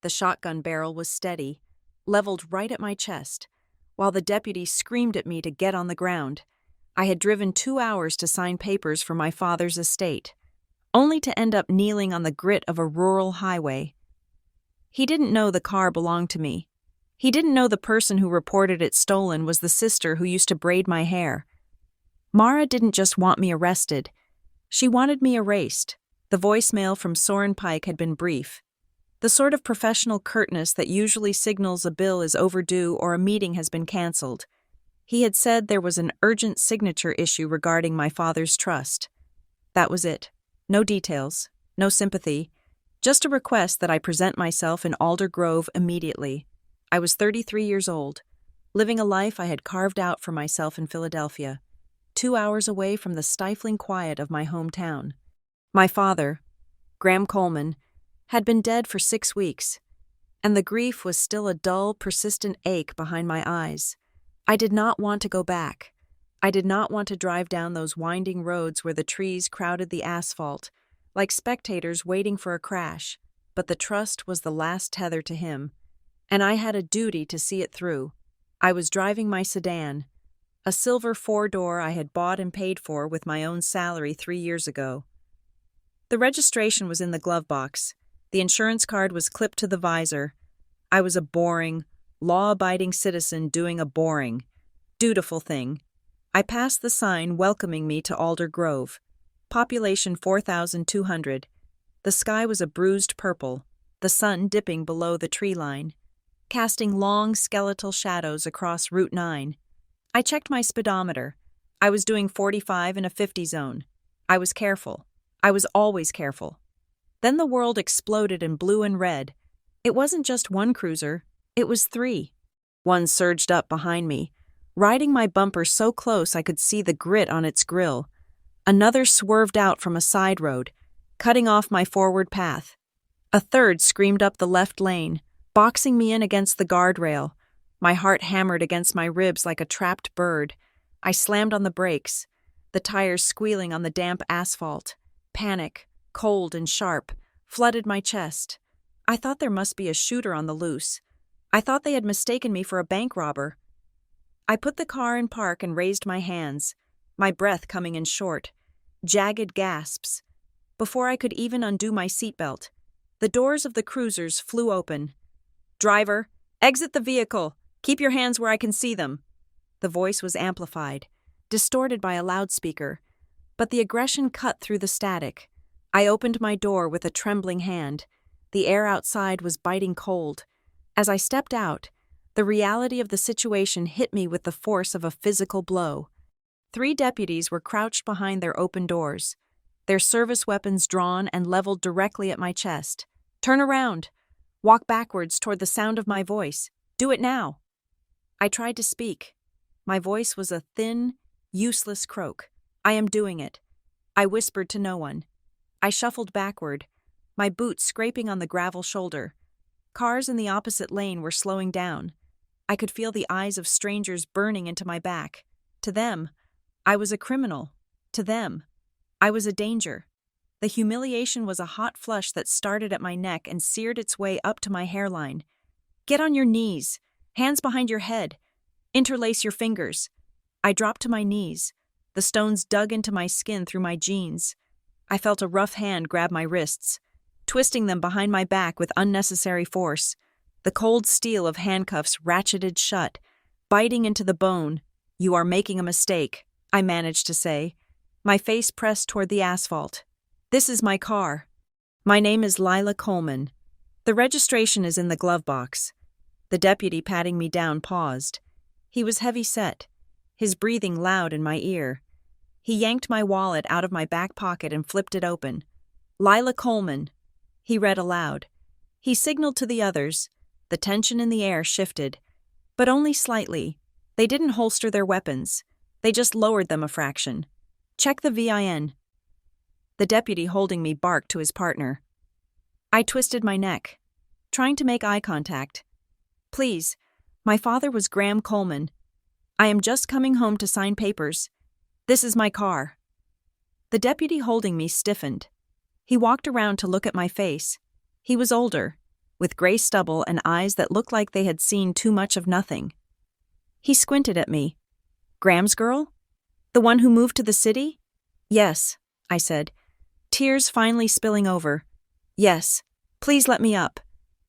The shotgun barrel was steady, leveled right at my chest, while the deputy screamed at me to get on the ground. I had driven 2 hours to sign papers for my father's estate, only to end up kneeling on the grit of a rural highway. He didn't know the car belonged to me. He didn't know the person who reported it stolen was the sister who used to braid my hair. Mara didn't just want me arrested. She wanted me erased. The voicemail from Soren Pike had been brief. The sort of professional curtness that usually signals a bill is overdue or a meeting has been canceled. He had said there was an urgent signature issue regarding my father's trust. That was it. No details, no sympathy, just a request that I present myself in Alder Grove immediately. I was 33 years old, living a life I had carved out for myself in Philadelphia, 2 hours away from the stifling quiet of my hometown. My father, Graham Coleman, had been dead for 6 weeks, and the grief was still a dull, persistent ache behind my eyes. I did not want to go back. I did not want to drive down those winding roads where the trees crowded the asphalt, like spectators waiting for a crash, but the trust was the last tether to him, and I had a duty to see it through. I was driving my sedan, a silver 4-door I had bought and paid for with my own salary 3 years ago. The registration was in the glove box. The insurance card was clipped to the visor. I was a boring, law-abiding citizen doing a boring, dutiful thing. I passed the sign welcoming me to Alder Grove. Population 4,200. The sky was a bruised purple, the sun dipping below the tree line, casting long skeletal shadows across Route 9. I checked my speedometer. I was doing 45 in a 50 zone. I was careful. I was always careful. Then the world exploded in blue and red. It wasn't just one cruiser. It was 3. One surged up behind me, riding my bumper so close I could see the grit on its grille. Another swerved out from a side road, cutting off my forward path. A third screamed up the left lane, boxing me in against the guardrail. My heart hammered against my ribs like a trapped bird. I slammed on the brakes, the tires squealing on the damp asphalt. Panic, cold and sharp, flooded my chest. I thought there must be a shooter on the loose. I thought they had mistaken me for a bank robber. I put the car in park and raised my hands, my breath coming in short, jagged gasps. Before I could even undo my seatbelt, the doors of the cruisers flew open. "Driver, exit the vehicle. Keep your hands where I can see them." The voice was amplified, distorted by a loudspeaker, but the aggression cut through the static. I opened my door with a trembling hand. The air outside was biting cold. As I stepped out, the reality of the situation hit me with the force of a physical blow. 3 deputies were crouched behind their open doors, their service weapons drawn and leveled directly at my chest. "Turn around. Walk backwards toward the sound of my voice. Do it now." I tried to speak. My voice was a thin, useless croak. "I am doing it." I whispered to no one. I shuffled backward, my boots scraping on the gravel shoulder. Cars in the opposite lane were slowing down. I could feel the eyes of strangers burning into my back. To them, I was a criminal. To them, I was a danger. The humiliation was a hot flush that started at my neck and seared its way up to my hairline. "Get on your knees, hands behind your head. Interlace your fingers." I dropped to my knees. The stones dug into my skin through my jeans. I felt a rough hand grab my wrists, twisting them behind my back with unnecessary force. The cold steel of handcuffs ratcheted shut, biting into the bone. "You are making a mistake," I managed to say, my face pressed toward the asphalt. "This is my car. My name is Lila Coleman. The registration is in the glove box." The deputy patting me down paused. He was heavy-set, his breathing loud in my ear. He yanked my wallet out of my back pocket and flipped it open. "Lila Coleman," he read aloud. He signaled to the others. The tension in the air shifted, but only slightly. They didn't holster their weapons. They just lowered them a fraction. "Check the VIN." The deputy holding me barked to his partner. I twisted my neck, trying to make eye contact. "Please, my father was Graham Coleman. I am just coming home to sign papers. This is my car." The deputy holding me stiffened. He walked around to look at my face. He was older, with gray stubble and eyes that looked like they had seen too much of nothing. He squinted at me. Graham's girl? The one who moved to the city? Yes, I said, tears finally spilling over. Yes, please let me up.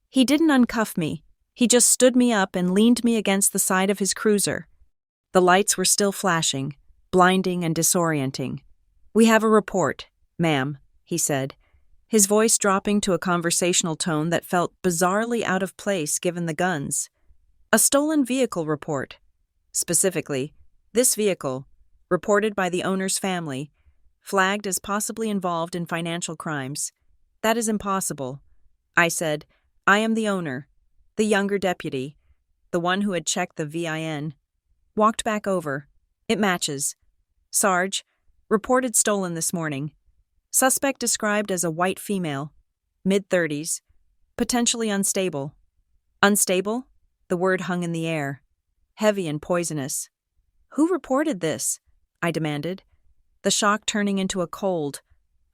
He didn't uncuff me. He just stood me up and leaned me against the side of his cruiser. The lights were still flashing, blinding and disorienting. We have a report, ma'am, he said, his voice dropping to a conversational tone that felt bizarrely out of place given the guns. A stolen vehicle report. Specifically, this vehicle, reported by the owner's family, flagged as possibly involved in financial crimes. That is impossible. I said, I am the owner, the younger deputy, the one who had checked the VIN. Walked back over. It matches. Sarge, reported stolen this morning. Suspect described as a white female, mid-30s, potentially unstable. Unstable? The word hung in the air. Heavy and poisonous. Who reported this? I demanded, the shock turning into a cold,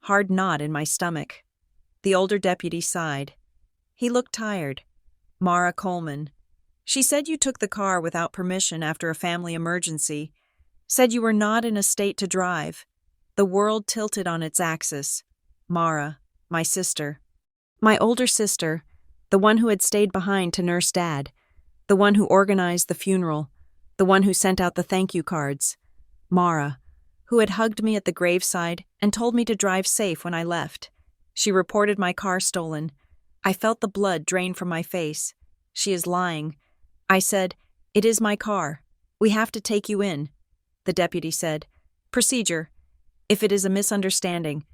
hard knot in my stomach. The older deputy sighed. He looked tired. Mara Coleman. She said you took the car without permission after a family emergency. Said you were not in a state to drive. The world tilted on its axis. Mara, my sister. My older sister, the one who had stayed behind to nurse Dad, the one who organized the funeral, the one who sent out the thank you cards. Mara, who had hugged me at the graveside and told me to drive safe when I left. She reported my car stolen. I felt the blood drain from my face. She is lying. I said, it is my car. We have to take you in. The deputy said, procedure. If it is a misunderstanding,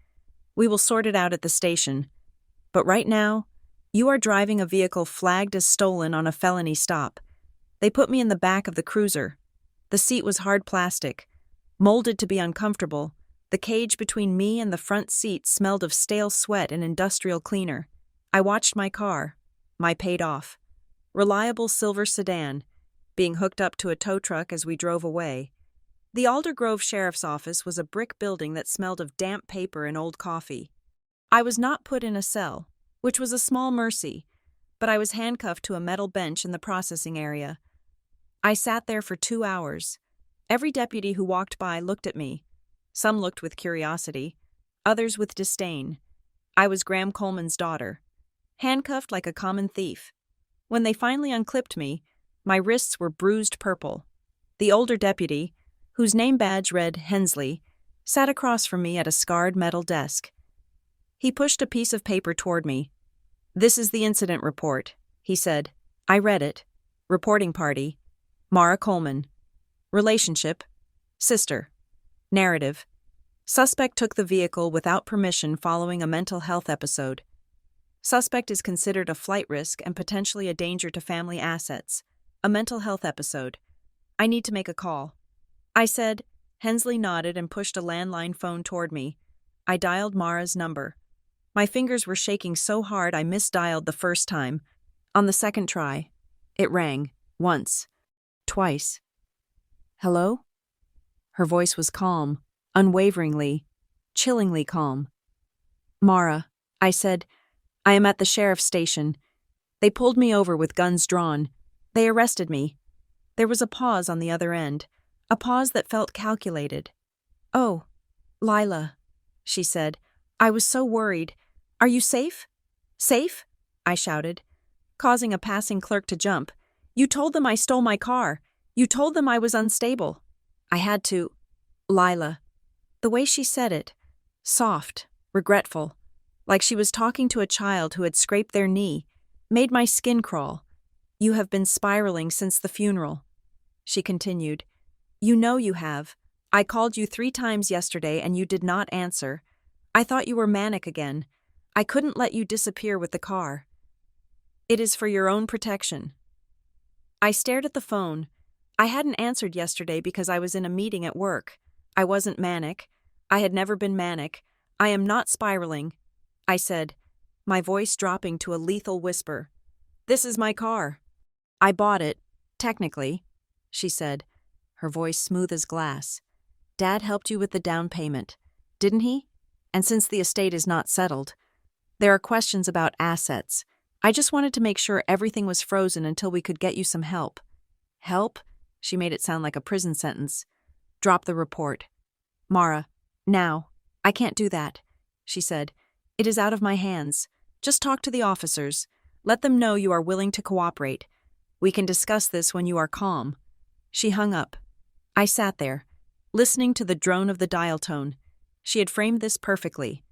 we will sort it out at the station. But right now, you are driving a vehicle flagged as stolen on a felony stop. They put me in the back of the cruiser. The seat was hard plastic, molded to be uncomfortable. The cage between me and the front seat smelled of stale sweat and industrial cleaner. I watched my car, my paid off, reliable silver sedan, being hooked up to a tow truck as we drove away. The Aldergrove Sheriff's Office was a brick building that smelled of damp paper and old coffee. I was not put in a cell, which was a small mercy, but I was handcuffed to a metal bench in the processing area. I sat there for 2 hours. Every deputy who walked by looked at me. Some looked with curiosity, others with disdain. I was Graham Coleman's daughter, handcuffed like a common thief. When they finally unclipped me, my wrists were bruised purple. The older deputy, whose name badge read Hensley, sat across from me at a scarred metal desk. He pushed a piece of paper toward me. This is the incident report, he said. I read it. Reporting party. Mara Coleman. Relationship. Sister. Narrative. Suspect took the vehicle without permission following a mental health episode. Suspect is considered a flight risk and potentially a danger to family assets. A mental health episode. I need to make a call. I said. Hensley nodded and pushed a landline phone toward me. I dialed Mara's number. My fingers were shaking so hard I misdialed the first time. On the second try, it rang. Once. Twice. Hello? Her voice was calm, unwaveringly, chillingly calm. Mara, I said, I am at the sheriff's station. They pulled me over with guns drawn. They arrested me. There was a pause on the other end, a pause that felt calculated. Oh, Lila, she said. I was so worried. Are you safe? Safe? I shouted, causing a passing clerk to jump. You told them I stole my car. You told them I was unstable. I had to. Lila. The way she said it, soft, regretful, like she was talking to a child who had scraped their knee, made my skin crawl. You have been spiraling since the funeral. She continued. You know you have. I called you 3 times yesterday and you did not answer. I thought you were manic again. I couldn't let you disappear with the car. It is for your own protection. I stared at the phone. I hadn't answered yesterday because I was in a meeting at work. I wasn't manic. I had never been manic. I am not spiraling. I said, my voice dropping to a lethal whisper. This is my car. I bought it, technically, she said, her voice smooth as glass. Dad helped you with the down payment, didn't he? And since the estate is not settled, there are questions about assets, I just wanted to make sure everything was frozen until we could get you some help. Help? She made it sound like a prison sentence. Drop the report. Mara, now. I can't do that, she said. It is out of my hands. Just talk to the officers. Let them know you are willing to cooperate. We can discuss this when you are calm. She hung up. I sat there, listening to the drone of the dial tone. She had framed this perfectly.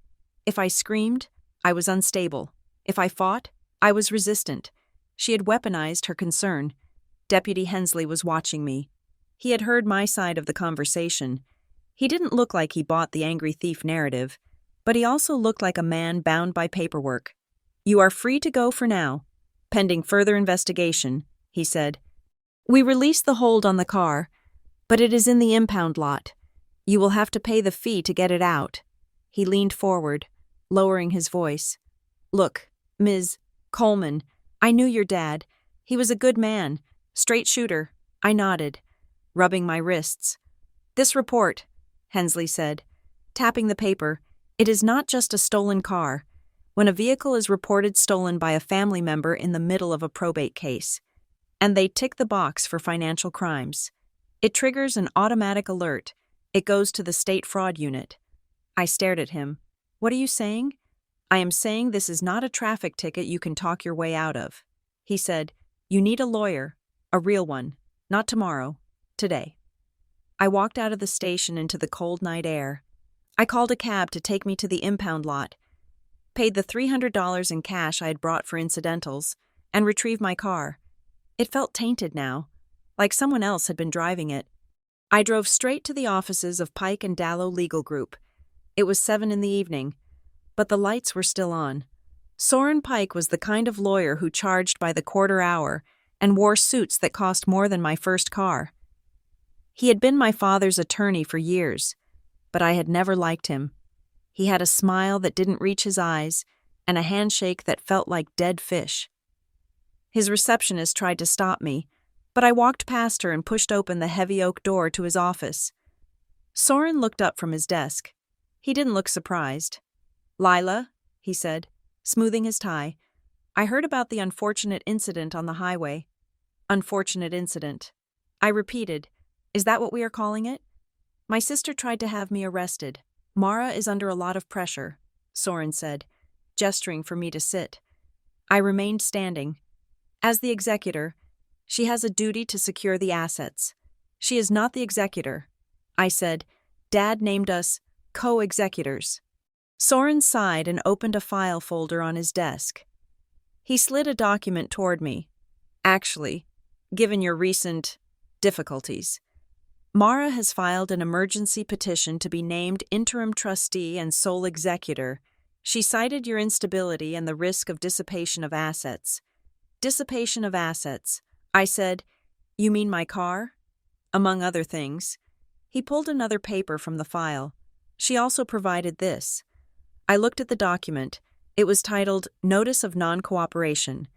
If I screamed, I was unstable. If I fought, I was resistant. She had weaponized her concern. Deputy Hensley was watching me. He had heard my side of the conversation. He didn't look like he bought the angry thief narrative, but he also looked like a man bound by paperwork. You are free to go for now, pending further investigation, he said. We released the hold on the car, but it is in the impound lot. You will have to pay the fee to get it out. He leaned forward, lowering his voice. Look, Ms. Coleman, I knew your dad. He was a good man, straight shooter. I nodded, rubbing my wrists. This report, Hensley said, tapping the paper, it is not just a stolen car. When a vehicle is reported stolen by a family member in the middle of a probate case, and they tick the box for financial crimes, it triggers an automatic alert. It goes to the state fraud unit. I stared at him. What are you saying? I am saying this is not a traffic ticket you can talk your way out of. He said, you need a lawyer, a real one, not tomorrow, today. I walked out of the station into the cold night air. I called a cab to take me to the impound lot, paid the $300 in cash I had brought for incidentals, and retrieved my car. It felt tainted now, like someone else had been driving it. I drove straight to the offices of Pike and Dallow Legal Group. It was 7 in the evening, but the lights were still on. Soren Pike was the kind of lawyer who charged by the quarter hour and wore suits that cost more than my first car. He had been my father's attorney for years, but I had never liked him. He had a smile that didn't reach his eyes and a handshake that felt like dead fish. His receptionist tried to stop me, but I walked past her and pushed open the heavy oak door to his office. Soren looked up from his desk. He didn't look surprised. Lila, he said, smoothing his tie, I heard about the unfortunate incident on the highway. Unfortunate incident. I repeated, is that what we are calling it? My sister tried to have me arrested. Mara is under a lot of pressure, Soren said, gesturing for me to sit. I remained standing. As the executor, she has a duty to secure the assets. She is not the executor. I said, Dad named us co-executors. Soren sighed and opened a file folder on his desk. He slid a document toward me. Actually, given your recent difficulties, Mara has filed an emergency petition to be named interim trustee and sole executor. She cited your instability and the risk of dissipation of assets. Dissipation of assets. I said, you mean my car? Among other things. He pulled another paper from the file. She also provided this. I looked at the document. It was titled Notice of Non-Cooperation.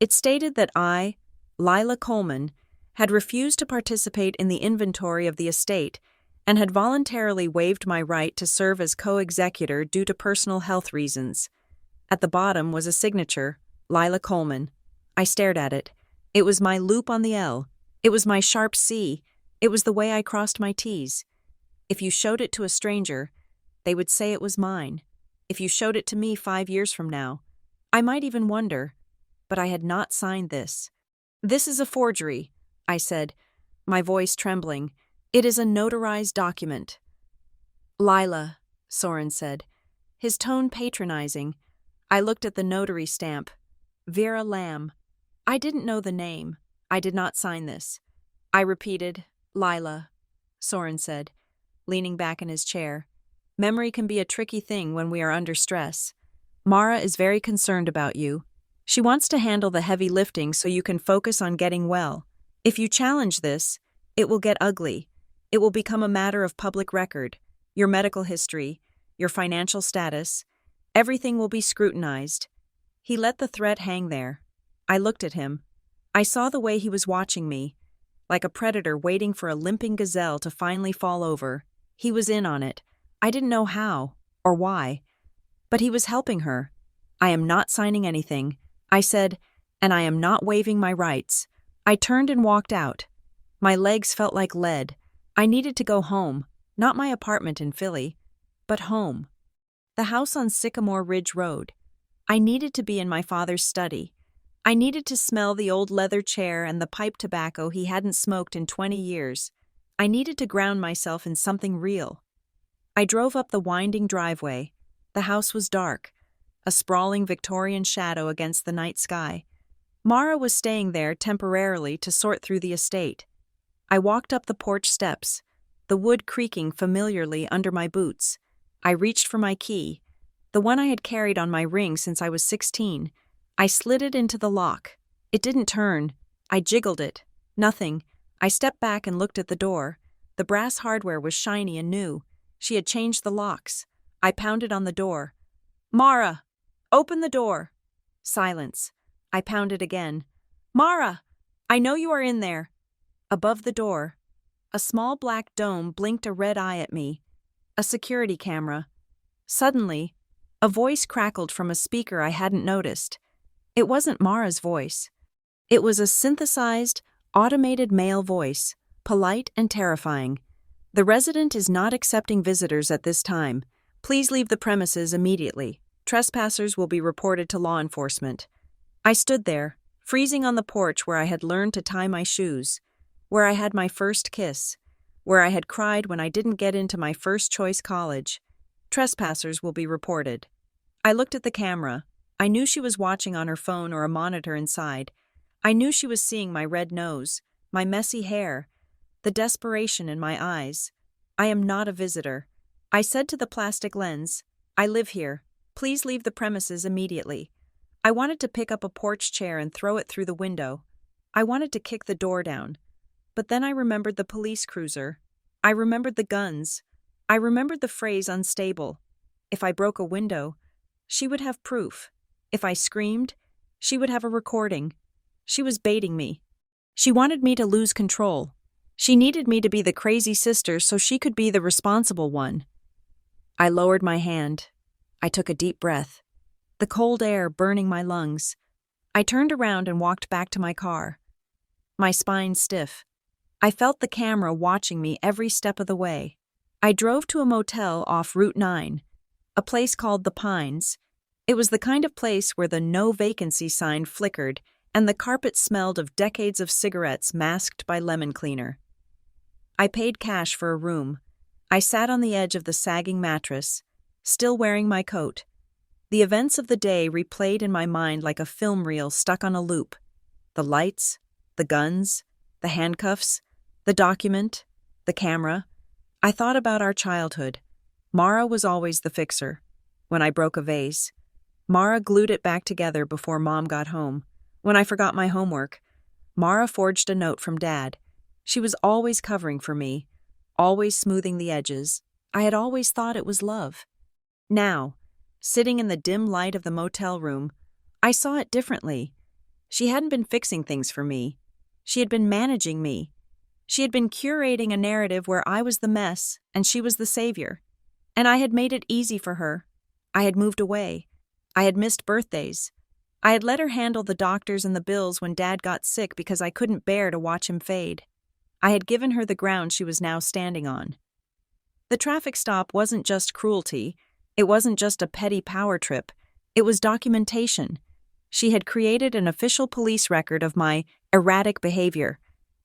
It stated that I, Lila Coleman, had refused to participate in the inventory of the estate and had voluntarily waived my right to serve as co-executor due to personal health reasons. At the bottom was a signature, Lila Coleman. I stared at it. It was my loop on the L. It was my sharp C. It was the way I crossed my T's. If you showed it to a stranger, they would say it was mine. If you showed it to me 5 years from now, I might even wonder, but I had not signed this. This is a forgery, I said, my voice trembling. It is a notarized document. Lila, Soren said, his tone patronizing. I looked at the notary stamp. Vera Lamb. I didn't know the name. I did not sign this. I repeated, Lila, Soren said, leaning back in his chair. Memory can be a tricky thing when we are under stress. Mara is very concerned about you. She wants to handle the heavy lifting so you can focus on getting well. If you challenge this, it will get ugly. It will become a matter of public record. Your medical history, your financial status, everything will be scrutinized. He let the threat hang there. I looked at him. I saw the way he was watching me, like a predator waiting for a limping gazelle to finally fall over. He was in on it. I didn't know how or why, but he was helping her. I am not signing anything. I said, "and I am not waiving my rights." I turned and walked out. My legs felt like lead. I needed to go home, not my apartment in Philly, but home. The house on Sycamore Ridge Road. I needed to be in my father's study. I needed to smell the old leather chair and the pipe tobacco he hadn't smoked in 20 years. I needed to ground myself in something real. I drove up the winding driveway. The house was dark, a sprawling Victorian shadow against the night sky. Mara was staying there temporarily to sort through the estate. I walked up the porch steps, the wood creaking familiarly under my boots. I reached for my key, the one I had carried on my ring since I was 16. I slid it into the lock. It didn't turn. I jiggled it. Nothing. I stepped back and looked at the door. The brass hardware was shiny and new. She had changed the locks. I pounded on the door. "Mara! Open the door!" Silence. I pounded again. "Mara! I know you are in there." Above the door, a small black dome blinked a red eye at me. A security camera. Suddenly, a voice crackled from a speaker I hadn't noticed. It wasn't Mara's voice. It was a synthesized, automated male voice, polite and terrifying. "The resident is not accepting visitors at this time. Please leave the premises immediately. Trespassers will be reported to law enforcement." I stood there, freezing on the porch where I had learned to tie my shoes, where I had my first kiss, where I had cried when I didn't get into my first-choice college. Trespassers will be reported. I looked at the camera. I knew she was watching on her phone or a monitor inside. I knew she was seeing my red nose, my messy hair, the desperation in my eyes. "I am not a visitor." I said to the plastic lens, "I live here. Please leave the premises immediately." I wanted to pick up a porch chair and throw it through the window. I wanted to kick the door down. But then I remembered the police cruiser. I remembered the guns. I remembered the phrase unstable. If I broke a window, she would have proof. If I screamed, she would have a recording. She was baiting me. She wanted me to lose control. She needed me to be the crazy sister so she could be the responsible one. I lowered my hand. I took a deep breath, the cold air burning my lungs. I turned around and walked back to my car, my spine stiff. I felt the camera watching me every step of the way. I drove to a motel off Route 9, a place called The Pines. It was the kind of place where the no vacancy sign flickered and the carpet smelled of decades of cigarettes masked by lemon cleaner. I paid cash for a room. I sat on the edge of the sagging mattress, still wearing my coat. The events of the day replayed in my mind like a film reel stuck on a loop. The lights, the guns, the handcuffs, the document, the camera. I thought about our childhood. Mara was always the fixer. When I broke a vase, Mara glued it back together before Mom got home. When I forgot my homework, Mara forged a note from Dad. She was always covering for me, always smoothing the edges. I had always thought it was love. Now, sitting in the dim light of the motel room, I saw it differently. She hadn't been fixing things for me. She had been managing me. She had been curating a narrative where I was the mess and she was the savior. And I had made it easy for her. I had moved away. I had missed birthdays. I had let her handle the doctors and the bills when Dad got sick because I couldn't bear to watch him fade. I had given her the ground she was now standing on. The traffic stop wasn't just cruelty. It wasn't just a petty power trip. It was documentation. She had created an official police record of my erratic behavior.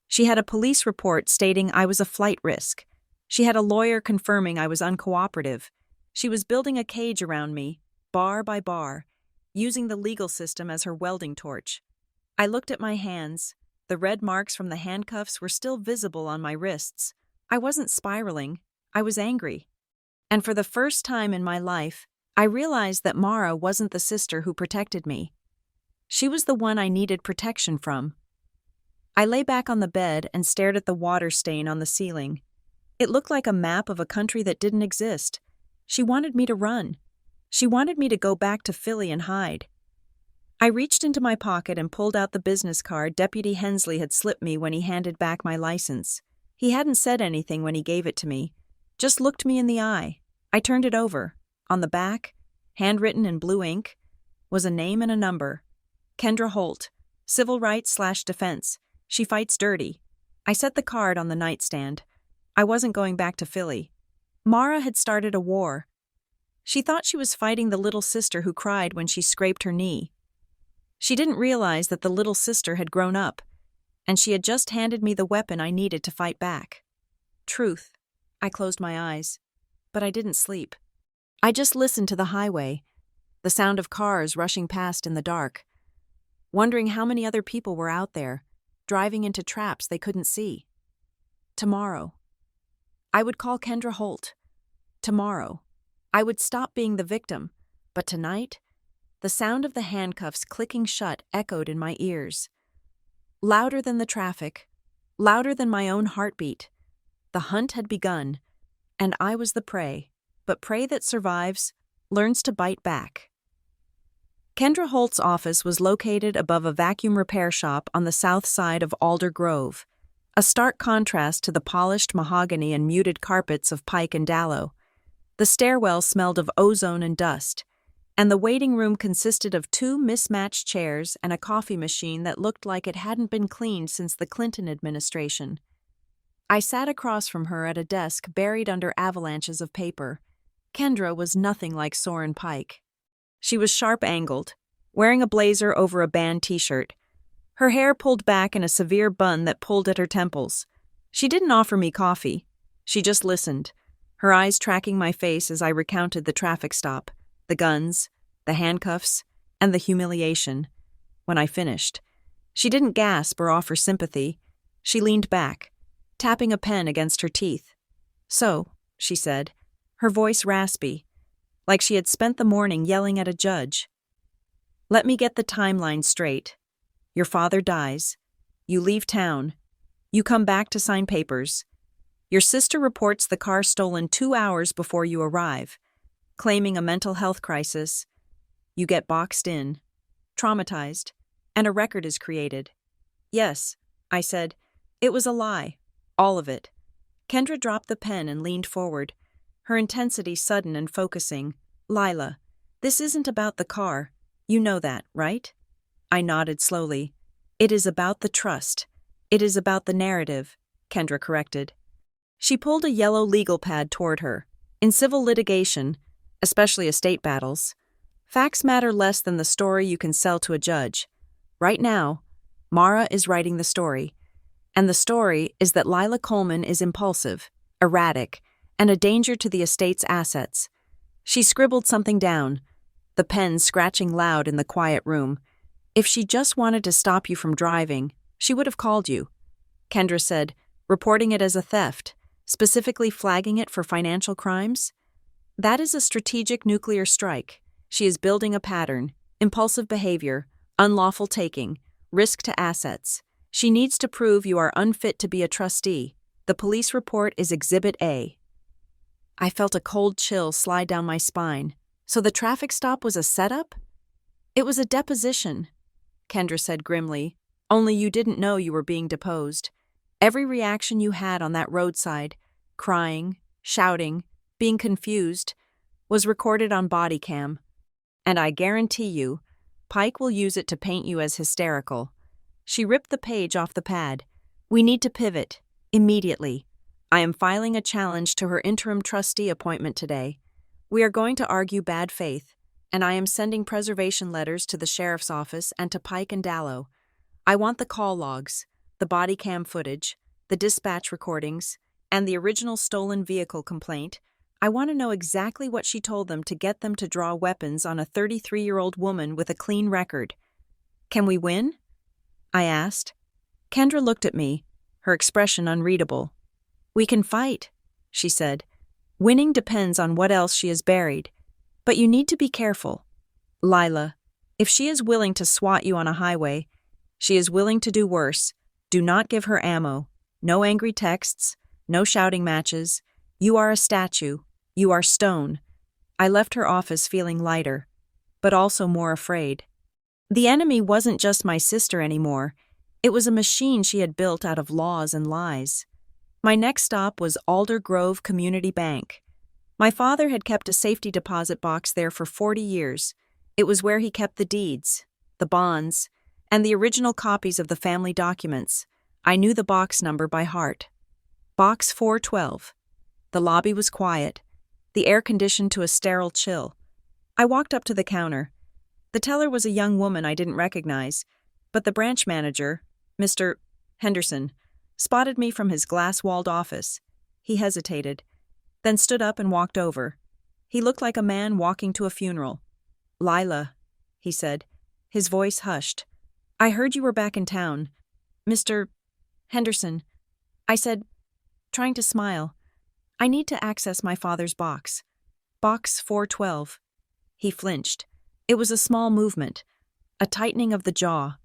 She had a police report stating I was a flight risk. She had a lawyer confirming I was uncooperative. She was building a cage around me, bar by bar, using the legal system as her welding torch. I looked at my hands. The red marks from the handcuffs were still visible on my wrists. I wasn't spiraling. I was angry. And for the first time in my life, I realized that Mara wasn't the sister who protected me. She was the one I needed protection from. I lay back on the bed and stared at the water stain on the ceiling. It looked like a map of a country that didn't exist. She wanted me to run. She wanted me to go back to Philly and hide. I reached into my pocket and pulled out the business card Deputy Hensley had slipped me when he handed back my license. He hadn't said anything when he gave it to me, just looked me in the eye. I turned it over. On the back, handwritten in blue ink, was a name and a number. Kendra Holt, civil rights/defense. She fights dirty. I set the card on the nightstand. I wasn't going back to Philly. Mara had started a war. She thought she was fighting the little sister who cried when she scraped her knee. She didn't realize that the little sister had grown up, and she had just handed me the weapon I needed to fight back. Truth. I closed my eyes, but I didn't sleep. I just listened to the highway, the sound of cars rushing past in the dark, wondering how many other people were out there, driving into traps they couldn't see. Tomorrow, I would call Kendra Holt. Tomorrow, I would stop being the victim, but tonight, the sound of the handcuffs clicking shut echoed in my ears. Louder than the traffic, louder than my own heartbeat. The hunt had begun, and I was the prey, but prey that survives learns to bite back. Kendra Holt's office was located above a vacuum repair shop on the south side of Alder Grove, a stark contrast to the polished mahogany and muted carpets of Pike and Dallow. The stairwell smelled of ozone and dust, and the waiting room consisted of 2 mismatched chairs and a coffee machine that looked like it hadn't been cleaned since the Clinton administration. I sat across from her at a desk buried under avalanches of paper. Kendra was nothing like Soren Pike. She was sharp-angled, wearing a blazer over a band t-shirt, her hair pulled back in a severe bun that pulled at her temples. She didn't offer me coffee. She just listened, her eyes tracking my face as I recounted the traffic stop, the guns, the handcuffs, and the humiliation. When I finished, she didn't gasp or offer sympathy. She leaned back, tapping a pen against her teeth. "So," she said, her voice raspy, like she had spent the morning yelling at a judge. "Let me get the timeline straight. Your father dies. You leave town. You come back to sign papers. Your sister reports the car stolen 2 hours before you arrive, claiming a mental health crisis. You get boxed in, traumatized, and a record is created." "Yes," I said. "It was a lie. All of it." Kendra dropped the pen and leaned forward, her intensity sudden and focusing. "Lila, this isn't about the car. You know that, right?" I nodded slowly. "It is about the trust. It is about the narrative," Kendra corrected. She pulled a yellow legal pad toward her. "In civil litigation, especially estate battles, facts matter less than the story you can sell to a judge. Right now, Mara is writing the story. And the story is that Lila Coleman is impulsive, erratic, and a danger to the estate's assets." She scribbled something down, the pen scratching loud in the quiet room. "If she just wanted to stop you from driving, she would have called you," Kendra said, "reporting it as a theft, specifically flagging it for financial crimes. That is a strategic nuclear strike. She is building a pattern, impulsive behavior, unlawful taking, risk to assets. She needs to prove you are unfit to be a trustee. The police report is Exhibit A." I felt a cold chill slide down my spine. So the traffic stop was a setup? "It was a deposition," Kendra said grimly, "only you didn't know you were being deposed. Every reaction you had on that roadside, crying, shouting, being confused, was recorded on body cam. And I guarantee you, Pike will use it to paint you as hysterical." She ripped the page off the pad. "We need to pivot, immediately. I am filing a challenge to her interim trustee appointment today. We are going to argue bad faith, and I am sending preservation letters to the sheriff's office and to Pike and Dallow. I want the call logs, the body cam footage, the dispatch recordings, and the original stolen vehicle complaint. I want to know exactly what she told them to get them to draw weapons on a 33-year-old woman with a clean record. Can we win?" I asked. Kendra looked at me, her expression unreadable. "We can fight," she said. "Winning depends on what else she has buried. But you need to be careful. Lila, if she is willing to swat you on a highway, she is willing to do worse. Do not give her ammo. No angry texts, no shouting matches. You are a statue. You are stone." I left her office feeling lighter, but also more afraid. The enemy wasn't just my sister anymore. It was a machine she had built out of laws and lies. My next stop was Alder Grove Community Bank. My father had kept a safety deposit box there for 40 years. It was where he kept the deeds, the bonds, and the original copies of the family documents. I knew the box number by heart. Box 412. The lobby was quiet, the air conditioned to a sterile chill. I walked up to the counter. The teller was a young woman I didn't recognize, but the branch manager, Mr. Henderson, spotted me from his glass-walled office. He hesitated, then stood up and walked over. He looked like a man walking to a funeral. "Lila," he said, his voice hushed. "I heard you were back in town. Mr. Henderson," I said, trying to smile. "I need to access my father's box. Box 412. He flinched. It was a small movement, a tightening of the jaw.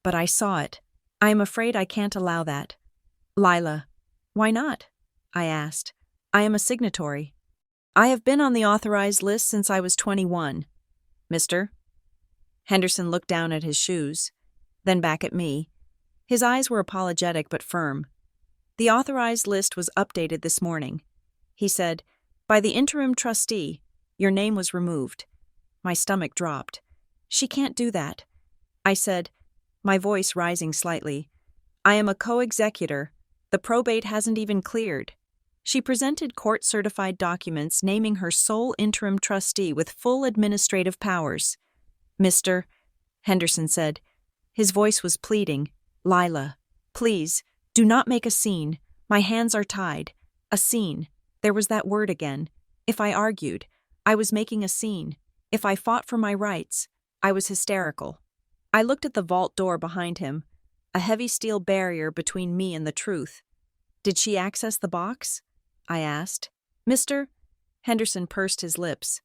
But I saw it. "I am afraid I can't allow that." "Lila." "Why not?" I asked. "I am a signatory. I have been on the authorized list since I was 21. Mr. Henderson looked down at his shoes, then back at me. His eyes were apologetic but firm. "The authorized list was updated this morning," he said. "By the interim trustee, your name was removed." My stomach dropped. "She can't do that," I said, my voice rising slightly. "I am a co-executor. The probate hasn't even cleared." She presented court-certified documents naming her sole interim trustee with full administrative powers. "Mr. Henderson said. His voice was pleading. "Lila, please, do not make a scene. My hands are tied." A scene. There was that word again. If I argued, I was making a scene. If I fought for my rights, I was hysterical. I looked at the vault door behind him, a heavy steel barrier between me and the truth. "Did she access the box?" I asked. Mr. Henderson pursed his lips.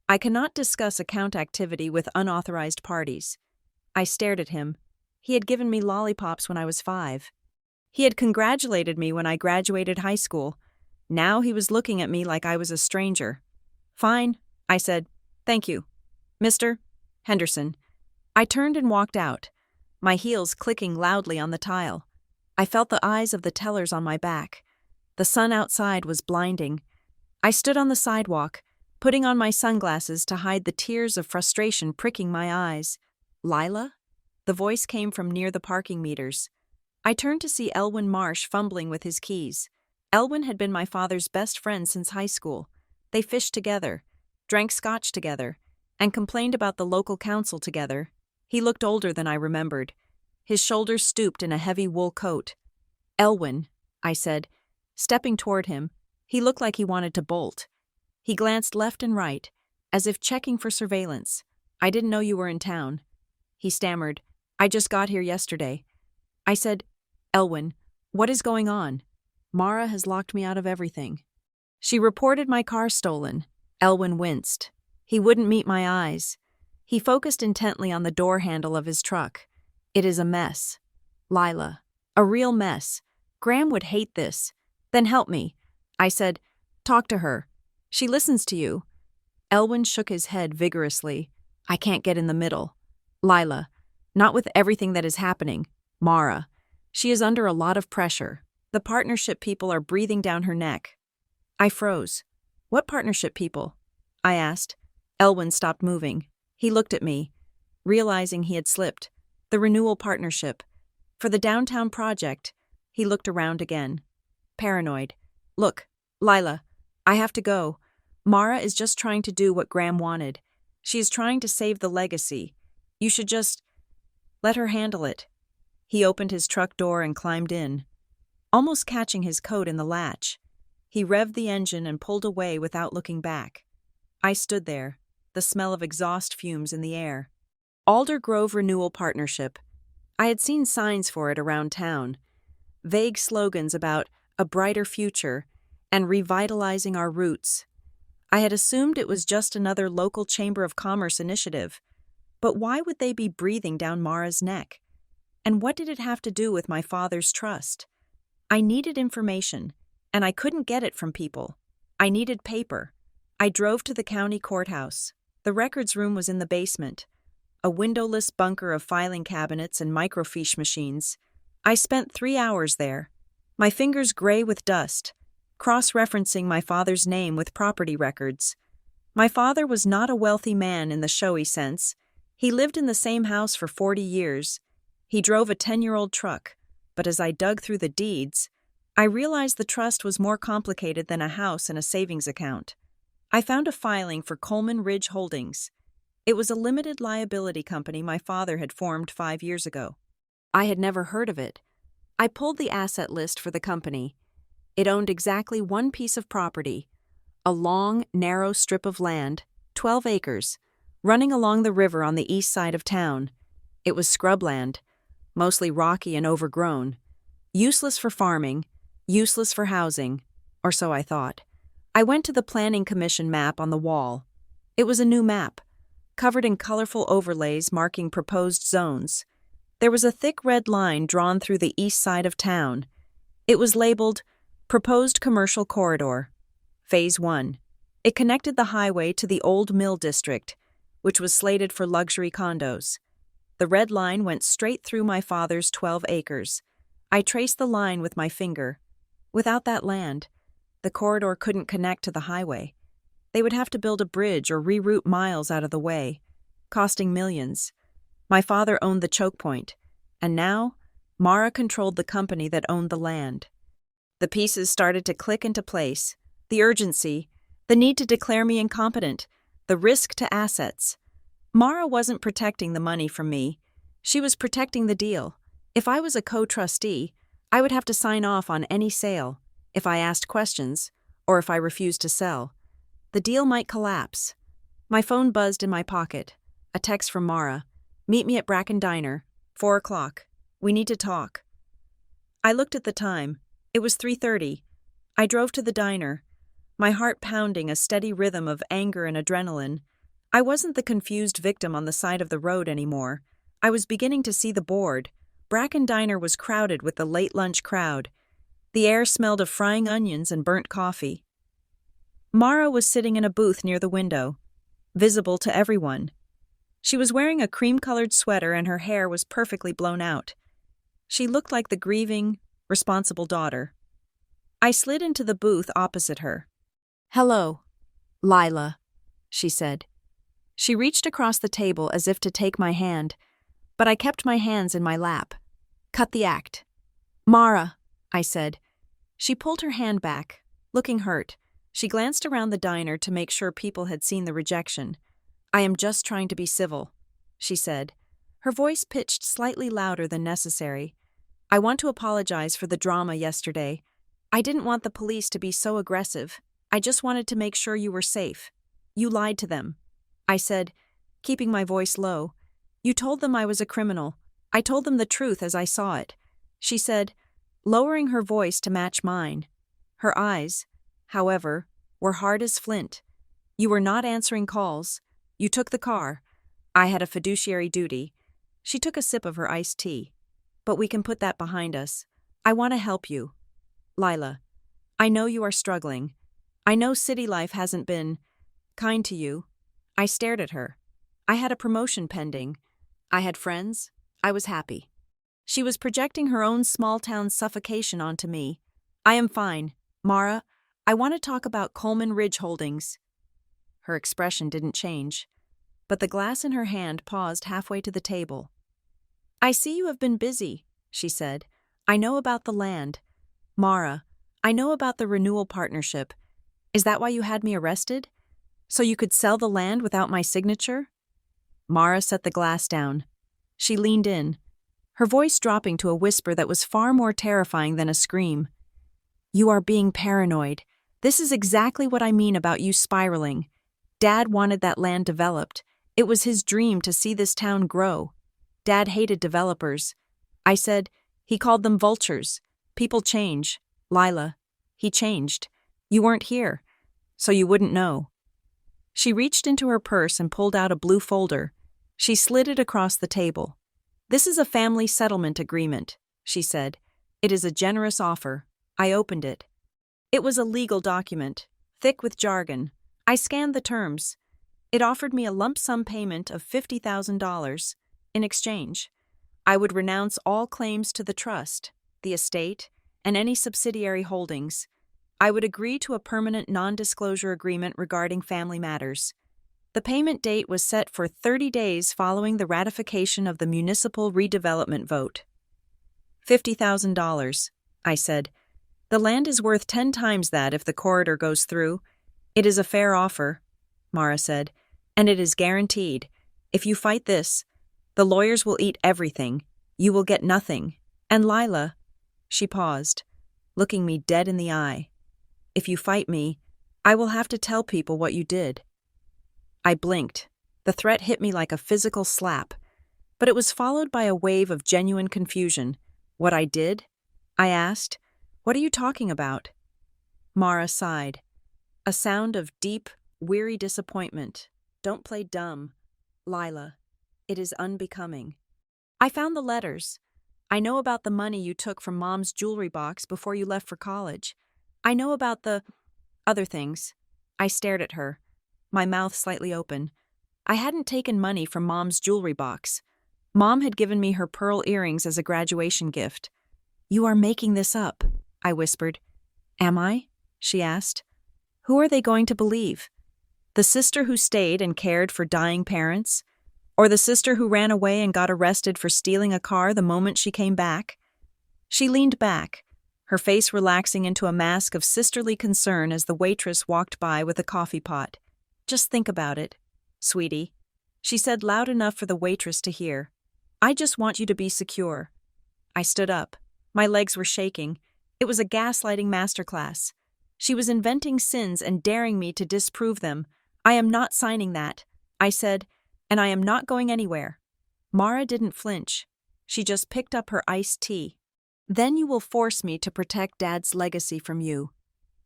"I cannot discuss account activity with unauthorized parties." I stared at him. He had given me lollipops when I was 5. He had congratulated me when I graduated high school. Now he was looking at me like I was a stranger. "Fine," I said. "Thank you. Mr. Henderson." I turned and walked out, my heels clicking loudly on the tile. I felt the eyes of the tellers on my back. The sun outside was blinding. I stood on the sidewalk, putting on my sunglasses to hide the tears of frustration pricking my eyes. "Lila?" The voice came from near the parking meters. I turned to see Elwin Marsh fumbling with his keys. Elwin had been my father's best friend since high school. They fished together, drank scotch together, and complained about the local council together. He looked older than I remembered. His shoulders stooped in a heavy wool coat. "Elwin," I said, stepping toward him. He looked like he wanted to bolt. He glanced left and right, as if checking for surveillance. "I didn't know you were in town." He stammered. "I just got here yesterday." I said, "Elwin, what is going on?" "Mara has locked me out of everything. She reported my car stolen." Elwin winced. He wouldn't meet my eyes. He focused intently on the door handle of his truck. "It is a mess. Lila. A real mess. Graham would hate this." "Then help me." I said, "Talk to her. She listens to you." Elwin shook his head vigorously. "I can't get in the middle. Lila. Not with everything that is happening. Mara. She is under a lot of pressure. The partnership people are breathing down her neck." I froze. "What partnership people?" I asked. Elwin stopped moving. He looked at me, realizing he had slipped. "The renewal partnership. For the downtown project." He looked around again. Paranoid. "Look, Lila, I have to go. Mara is just trying to do what Graham wanted. She is trying to save the legacy. You should just let her handle it." He opened his truck door and climbed in, almost catching his coat in the latch. He revved the engine and pulled away without looking back. I stood there, the smell of exhaust fumes in the air. Alder Grove Renewal Partnership. I had seen signs for it around town. Vague slogans about a brighter future and revitalizing our roots. I had assumed it was just another local Chamber of Commerce initiative. But why would they be breathing down Mara's neck? And what did it have to do with my father's trust? I needed information, and I couldn't get it from people. I needed paper. I drove to the county courthouse. The records room was in the basement, a windowless bunker of filing cabinets and microfiche machines. I spent 3 hours there, my fingers gray with dust, cross-referencing my father's name with property records. My father was not a wealthy man in the showy sense. He lived in the same house for 40 years. He drove a 10-year-old truck, but as I dug through the deeds, I realized the trust was more complicated than a house and a savings account. I found a filing for Coleman Ridge Holdings. It was a limited liability company my father had formed 5 years ago. I had never heard of it. I pulled the asset list for the company. It owned exactly one piece of property, a long, narrow strip of land, 12 acres, running along the river on the east side of town. It was scrubland, mostly rocky and overgrown, useless for farming, useless for housing, or so I thought. I went to the Planning Commission map on the wall. It was a new map, covered in colorful overlays marking proposed zones. There was a thick red line drawn through the east side of town. It was labeled Proposed Commercial Corridor, Phase 1. It connected the highway to the Old Mill District, which was slated for luxury condos. The red line went straight through my father's 12 acres. I traced the line with my finger. Without that land, the corridor couldn't connect to the highway. They would have to build a bridge or reroute miles out of the way, costing millions. My father owned the choke point, and now, Mara controlled the company that owned the land. The pieces started to click into place. The urgency, the need to declare me incompetent, the risk to assets. Mara wasn't protecting the money from me. She was protecting the deal. If I was a co-trustee, I would have to sign off on any sale, if I asked questions, or if I refused to sell. The deal might collapse. My phone buzzed in my pocket. A text from Mara. Meet me at Bracken Diner, 4 o'clock. We need to talk. I looked at the time. It was 3:30. I drove to the diner, my heart pounding a steady rhythm of anger and adrenaline. I wasn't the confused victim on the side of the road anymore. I was beginning to see the board. Bracken Diner was crowded with the late lunch crowd. The air smelled of frying onions and burnt coffee. Mara was sitting in a booth near the window, visible to everyone. She was wearing a cream-colored sweater and her hair was perfectly blown out. She looked like the grieving, responsible daughter. I slid into the booth opposite her. "Hello, Lila," she said. She reached across the table as if to take my hand, but I kept my hands in my lap. "Cut the act." "Mara," I said. She pulled her hand back, looking hurt. She glanced around the diner to make sure people had seen the rejection. "I am just trying to be civil," she said, her voice pitched slightly louder than necessary. "I want to apologize for the drama yesterday. I didn't want the police to be so aggressive. I just wanted to make sure you were safe. You lied to them," I said, keeping my voice low. "You told them I was a criminal. I told them the truth as I saw it," she said, lowering her voice to match mine. Her eyes, however, were hard as flint. "You were not answering calls. You took the car. I had a fiduciary duty." She took a sip of her iced tea. "But we can put that behind us. I want to help you. Lila, I know you are struggling. I know city life hasn't been kind to you." I stared at her. I had a promotion pending. I had friends. I was happy. She was projecting her own small-town suffocation onto me. "I am fine. Mara, I want to talk about Coleman Ridge Holdings." Her expression didn't change, but the glass in her hand paused halfway to the table. "I see you have been busy," she said. "I know about the land. Mara, I know about the renewal partnership. Is that why you had me arrested? So you could sell the land without my signature?" Mara set the glass down. She leaned in, her voice dropping to a whisper that was far more terrifying than a scream. "You are being paranoid. This is exactly what I mean about you spiraling. Dad wanted that land developed. It was his dream to see this town grow. Dad hated developers. I said, he called them vultures. People change. Lila, he changed. You weren't here, so you wouldn't know." She reached into her purse and pulled out a blue folder. She slid it across the table. "This is a family settlement agreement," she said. "It is a generous offer." I opened it. It was a legal document, thick with jargon. I scanned the terms. It offered me a lump sum payment of $50,000. In exchange, I would renounce all claims to the trust, the estate, and any subsidiary holdings. I would agree to a permanent non-disclosure agreement regarding family matters. The payment date was set for 30 days following the ratification of the municipal redevelopment vote. $50,000, I said. The land is worth 10 times that if the corridor goes through. It is a fair offer, Mara said, and it is guaranteed. If you fight this, the lawyers will eat everything. You will get nothing. And Lila, she paused, looking me dead in the eye. If you fight me, I will have to tell people what you did. I blinked. The threat hit me like a physical slap, but it was followed by a wave of genuine confusion. What I did? I asked. What are you talking about? Mara sighed. A sound of deep, weary disappointment. Don't play dumb, Lila. It is unbecoming. I found the letters. I know about the money you took from Mom's jewelry box before you left for college. I know about the other things. I stared at her, my mouth slightly open. I hadn't taken money from Mom's jewelry box. Mom had given me her pearl earrings as a graduation gift. You are making this up, I whispered. Am I? She asked. Who are they going to believe? The sister who stayed and cared for dying parents? Or the sister who ran away and got arrested for stealing a car the moment she came back? She leaned back, her face relaxing into a mask of sisterly concern as the waitress walked by with a coffee pot. Just think about it, sweetie, she said loud enough for the waitress to hear. I just want you to be secure. I stood up. My legs were shaking. It was a gaslighting masterclass. She was inventing sins and daring me to disprove them. I am not signing that, I said, and I am not going anywhere. Mara didn't flinch. She just picked up her iced tea. Then you will force me to protect Dad's legacy from you,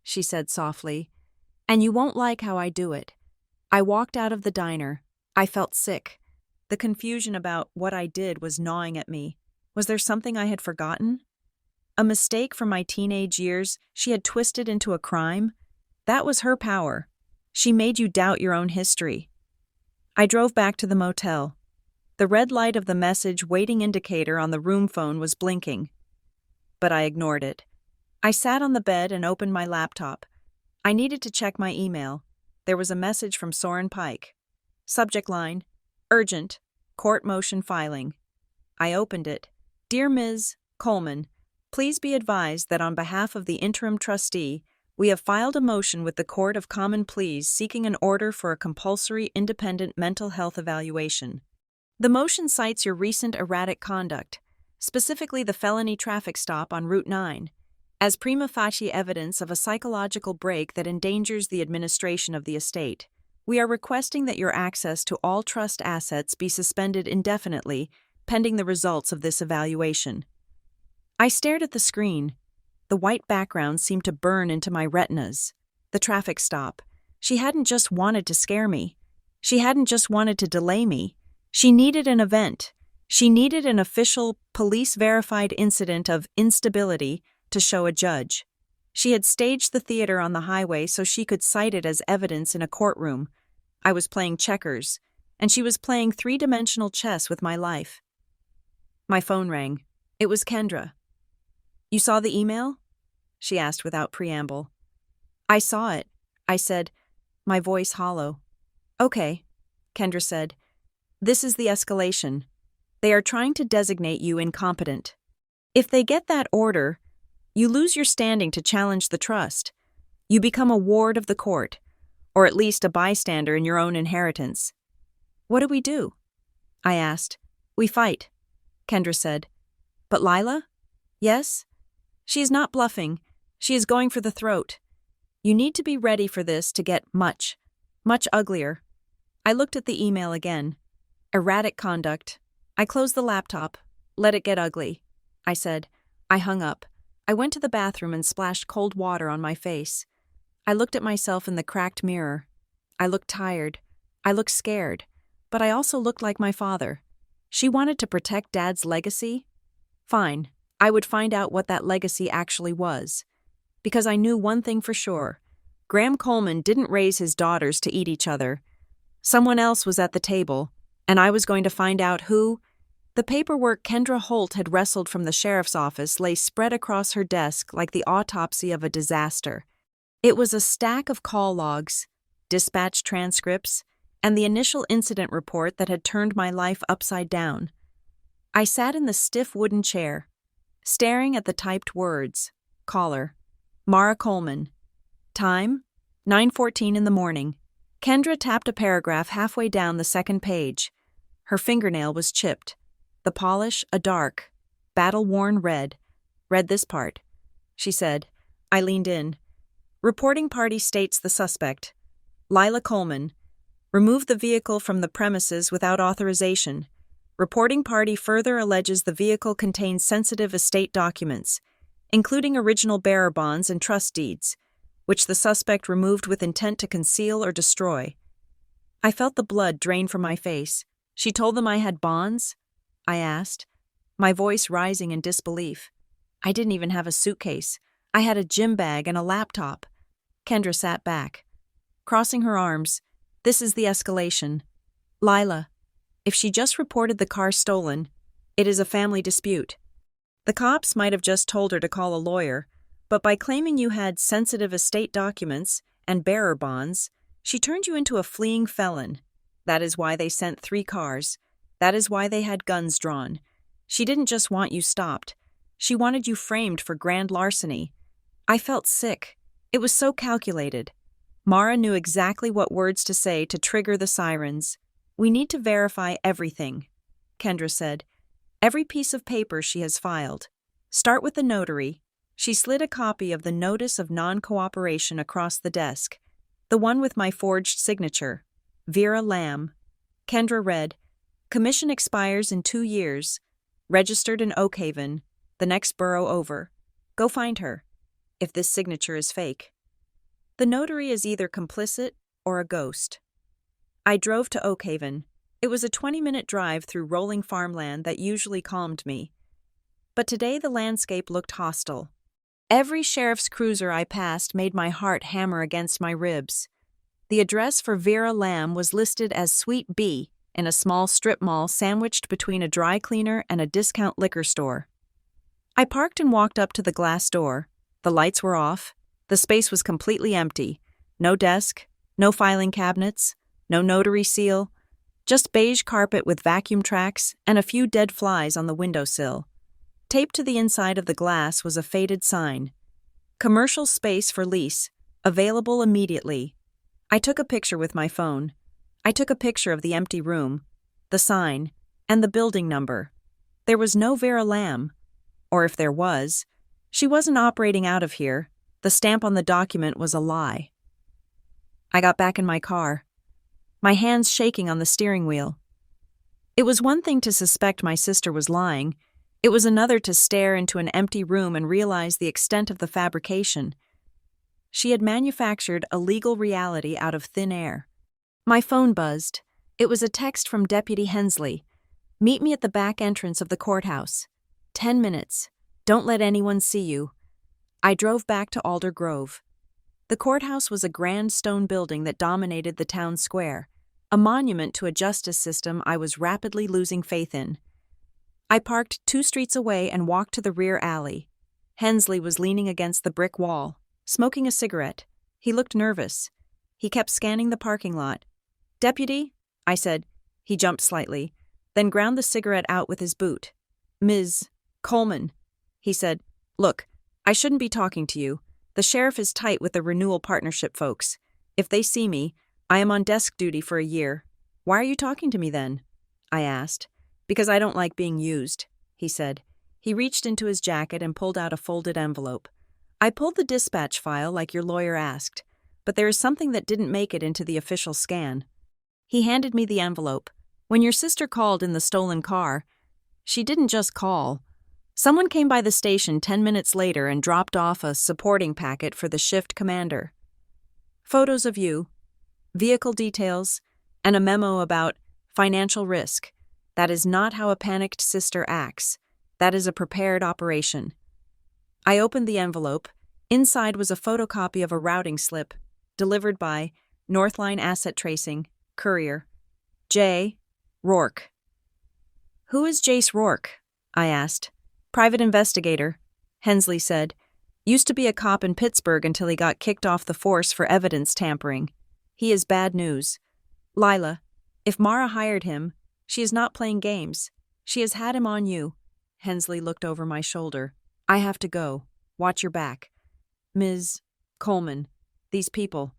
she said softly, and you won't like how I do it. I walked out of the diner. I felt sick. The confusion about what I did was gnawing at me. Was there something I had forgotten? A mistake from my teenage years she had twisted into a crime? That was her power. She made you doubt your own history. I drove back to the motel. The red light of the message waiting indicator on the room phone was blinking. But I ignored it. I sat on the bed and opened my laptop. I needed to check my email. There was a message from Soren Pike. Subject line, urgent, court motion filing. I opened it. Dear Ms. Coleman, please be advised that on behalf of the interim trustee, we have filed a motion with the Court of Common Pleas seeking an order for a compulsory independent mental health evaluation. The motion cites your recent erratic conduct, specifically the felony traffic stop on Route 9, as prima facie evidence of a psychological break that endangers the administration of the estate. We are requesting that your access to all trust assets be suspended indefinitely, pending the results of this evaluation. I stared at the screen. The white background seemed to burn into my retinas. The traffic stop. She hadn't just wanted to scare me. She hadn't just wanted to delay me. She needed an event. She needed an official, police-verified incident of instability to show a judge. She had staged the theater on the highway so she could cite it as evidence in a courtroom. I was playing checkers, and she was playing three-dimensional chess with my life. My phone rang. It was Kendra. You saw the email? She asked without preamble. I saw it, I said, my voice hollow. Okay, Kendra said. This is the escalation. They are trying to designate you incompetent. If they get that order, you lose your standing to challenge the trust. You become a ward of the court, or at least a bystander in your own inheritance. What do we do? I asked. We fight, Kendra said. But Lila? Yes? She is not bluffing. She is going for the throat. You need to be ready for this to get much uglier. I looked at the email again. Erratic conduct. I closed the laptop. Let it get ugly, I said. I hung up. I went to the bathroom and splashed cold water on my face. I looked at myself in the cracked mirror. I looked tired. I looked scared. But I also looked like my father. She wanted to protect Dad's legacy? Fine. I would find out what that legacy actually was. Because I knew one thing for sure. Graham Coleman didn't raise his daughters to eat each other. Someone else was at the table, and I was going to find out who. The paperwork Kendra Holt had wrestled from the sheriff's office lay spread across her desk like the autopsy of a disaster. It was a stack of call logs, dispatch transcripts, and the initial incident report that had turned my life upside down. I sat in the stiff wooden chair, staring at the typed words. Caller: Mara Coleman. Time: 9:14 in the morning. Kendra tapped a paragraph halfway down the second page. Her fingernail was chipped. The polish a dark, battle-worn red. Read this part, she said. I leaned in. Reporting party states the suspect, Lila Coleman, removed the vehicle from the premises without authorization. Reporting party further alleges the vehicle contains sensitive estate documents, including original bearer bonds and trust deeds, which the suspect removed with intent to conceal or destroy. I felt the blood drain from my face. She told them I had bonds? I asked, my voice rising in disbelief. I didn't even have a suitcase. I had a gym bag and a laptop. Kendra sat back, crossing her arms. This is the escalation. Lila, if she just reported the car stolen, it is a family dispute. The cops might have just told her to call a lawyer, but by claiming you had sensitive estate documents and bearer bonds, she turned you into a fleeing felon. That is why they sent 3 cars. That is why they had guns drawn. She didn't just want you stopped. She wanted you framed for grand larceny. I felt sick. It was so calculated. Mara knew exactly what words to say to trigger the sirens. We need to verify everything, Kendra said. Every piece of paper she has filed. Start with the notary. She slid a copy of the Notice of Non-Cooperation across the desk, the one with my forged signature. Vera Lamb. Kendra read, Commission expires in 2 years. Registered in Oakhaven, the next borough over. Go find her, if this signature is fake. The notary is either complicit or a ghost. I drove to Oakhaven. It was a 20-minute drive through rolling farmland that usually calmed me. But today the landscape looked hostile. Every sheriff's cruiser I passed made my heart hammer against my ribs. The address for Vera Lamb was listed as Suite B in a small strip mall sandwiched between a dry cleaner and a discount liquor store. I parked and walked up to the glass door. The lights were off. The space was completely empty. No desk, no filing cabinets, no notary seal, just beige carpet with vacuum tracks and a few dead flies on the windowsill. Taped to the inside of the glass was a faded sign. Commercial space for lease, available immediately. I took a picture with my phone. I took a picture of the empty room, the sign, and the building number. There was no Vera Lamb. Or if there was, she wasn't operating out of here. The stamp on the document was a lie. I got back in my car, my hands shaking on the steering wheel. It was one thing to suspect my sister was lying. It was another to stare into an empty room and realize the extent of the fabrication. She had manufactured a legal reality out of thin air. My phone buzzed. It was a text from Deputy Hensley. Meet me at the back entrance of the courthouse. 10 minutes. Don't let anyone see you. I drove back to Alder Grove. The courthouse was a grand stone building that dominated the town square, a monument to a justice system I was rapidly losing faith in. I parked 2 streets away and walked to the rear alley. Hensley was leaning against the brick wall, smoking a cigarette. He looked nervous. He kept scanning the parking lot. Deputy, I said. He jumped slightly, then ground the cigarette out with his boot. Ms. Coleman, he said. Look, I shouldn't be talking to you. The sheriff is tight with the renewal partnership folks. If they see me, I am on desk duty for a year. Why are you talking to me then? I asked. Because I don't like being used, he said. He reached into his jacket and pulled out a folded envelope. I pulled the dispatch file like your lawyer asked, but there is something that didn't make it into the official scan. He handed me the envelope. When your sister called in the stolen car, she didn't just call. Someone came by the station 10 minutes later and dropped off a supporting packet for the shift commander. Photos of you, vehicle details, and a memo about financial risk. That is not how a panicked sister acts. That is a prepared operation. I opened the envelope. Inside was a photocopy of a routing slip, delivered by Northline Asset Tracing, Courier. J. Rourke. Who is Jace Rourke? I asked. Private investigator, Hensley said. Used to be a cop in Pittsburgh until he got kicked off the force for evidence tampering. He is bad news. Lila, if Mara hired him, she is not playing games. She has had him on you. Hensley looked over my shoulder. I have to go. Watch your back. Ms. Coleman, these people,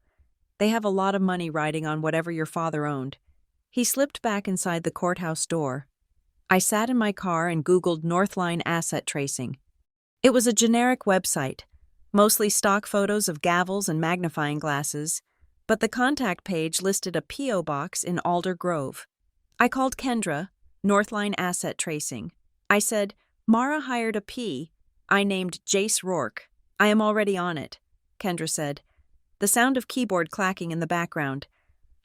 they have a lot of money riding on whatever your father owned. He slipped back inside the courthouse door. I sat in my car and Googled Northline asset tracing. It was a generic website, mostly stock photos of gavels and magnifying glasses, but the contact page listed a P.O. box in Alder Grove. I called Kendra, Northline Asset Tracing. I said, Mara hired a P. I named Jace Rourke. I am already on it, Kendra said, the sound of keyboard clacking in the background.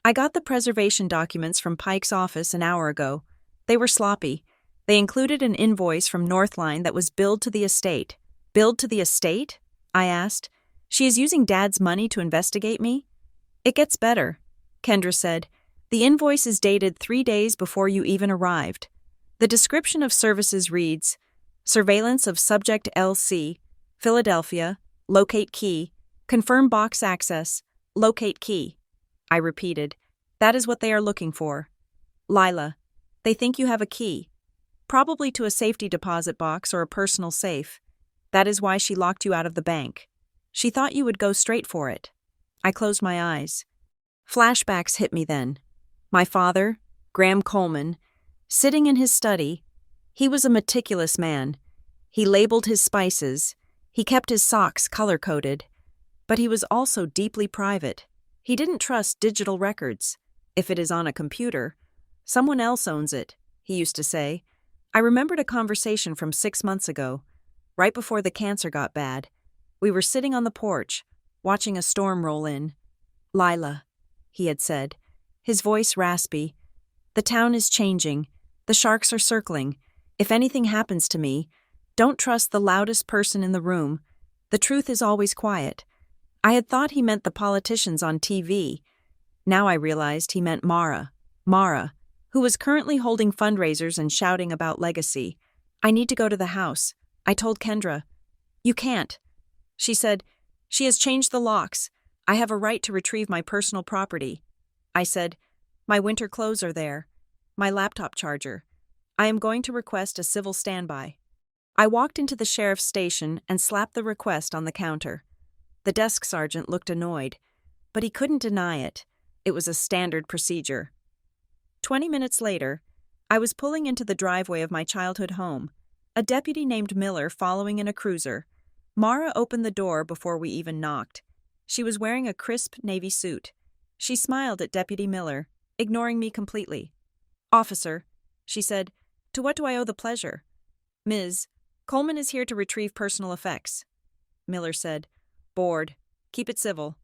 I got the preservation documents from Pike's office an hour ago. They were sloppy. They included an invoice from Northline that was billed to the estate. Billed to the estate? I asked. She is using Dad's money to investigate me? It gets better, Kendra said. The invoice is dated 3 days before you even arrived. The description of services reads, Surveillance of Subject LC, Philadelphia, locate key, confirm box access, locate key. I repeated, that is what they are looking for. Lila, they think you have a key, probably to a safety deposit box or a personal safe. That is why she locked you out of the bank. She thought you would go straight for it. I closed my eyes. Flashbacks hit me then. My father, Graham Coleman, sitting in his study. He was a meticulous man. He labeled his spices. He kept his socks color-coded. But he was also deeply private. He didn't trust digital records. If it is on a computer, someone else owns it, he used to say. I remembered a conversation from 6 months ago, right before the cancer got bad. We were sitting on the porch, watching a storm roll in. Lila, he had said, his voice raspy. The town is changing. The sharks are circling. If anything happens to me, don't trust the loudest person in the room. The truth is always quiet. I had thought he meant the politicians on TV. Now I realized he meant Mara, who was currently holding fundraisers and shouting about legacy. I need to go to the house. I told Kendra. You can't. She said, she has changed the locks. I have a right to retrieve my personal property. I said, my winter clothes are there. My laptop charger. I am going to request a civil standby. I walked into the sheriff's station and slapped the request on the counter. The desk sergeant looked annoyed, but he couldn't deny it. It was a standard procedure. 20 minutes later, I was pulling into the driveway of my childhood home, a deputy named Miller following in a cruiser. Mara opened the door before we even knocked. She was wearing a crisp navy suit. She smiled at Deputy Miller, ignoring me completely. Officer, she said, to what do I owe the pleasure? Ms. Coleman is here to retrieve personal effects. Miller said, bored. Keep it civil.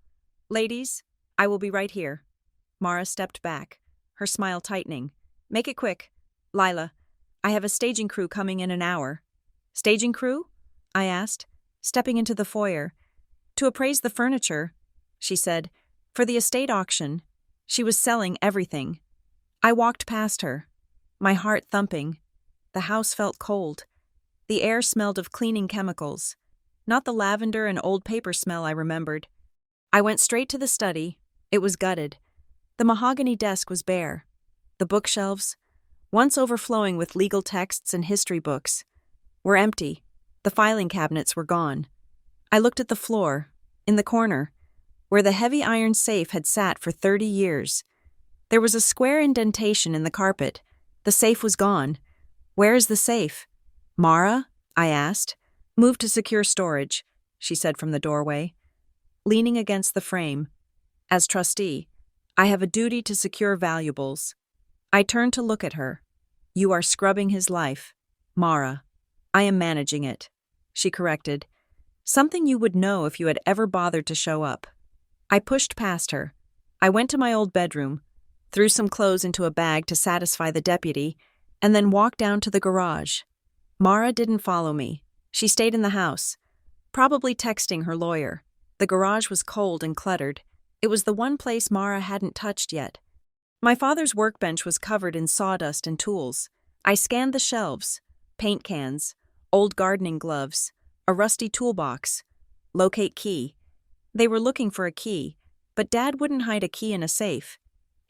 Ladies, I will be right here. Mara stepped back, her smile tightening. Make it quick. Lila, I have a staging crew coming in an hour. Staging crew? I asked, stepping into the foyer. To appraise the furniture, she said, for the estate auction. She was selling everything. I walked past her, my heart thumping. The house felt cold. The air smelled of cleaning chemicals, not the lavender and old paper smell I remembered. I went straight to the study. It was gutted. The mahogany desk was bare. The bookshelves, once overflowing with legal texts and history books, were empty. The filing cabinets were gone. I looked at the floor, in the corner, where the heavy iron safe had sat for 30 years. There was a square indentation in the carpet. The safe was gone. Where is the safe? Mara? I asked. Move to secure storage, she said from the doorway. Leaning against the frame. As trustee, I have a duty to secure valuables. I turned to look at her. You are scrubbing his life. Mara. I am managing it, she corrected. Something you would know if you had ever bothered to show up. I pushed past her. I went to my old bedroom, threw some clothes into a bag to satisfy the deputy, and then walked down to the garage. Mara didn't follow me. She stayed in the house, probably texting her lawyer. The garage was cold and cluttered. It was the one place Mara hadn't touched yet. My father's workbench was covered in sawdust and tools. I scanned the shelves, paint cans, old gardening gloves, a rusty toolbox. Locate key. They were looking for a key, but Dad wouldn't hide a key in a safe.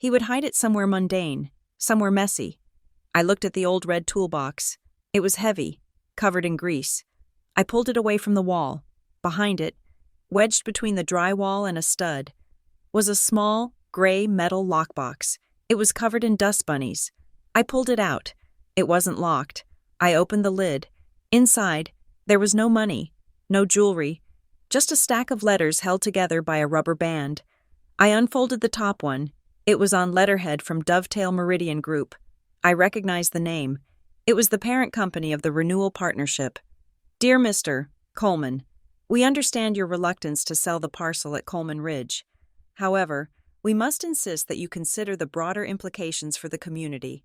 He would hide it somewhere mundane, somewhere messy. I looked at the old red toolbox. It was heavy, covered in grease. I pulled it away from the wall. Behind it, wedged between the drywall and a stud, was a small, gray metal lockbox. It was covered in dust bunnies. I pulled it out. It wasn't locked. I opened the lid. Inside, there was no money, no jewelry, just a stack of letters held together by a rubber band. I unfolded the top one. It was on letterhead from Dovetail Meridian Group. I recognized the name. It was the parent company of the Renewal Partnership. Dear Mr. Coleman, we understand your reluctance to sell the parcel at Coleman Ridge. However, we must insist that you consider the broader implications for the community.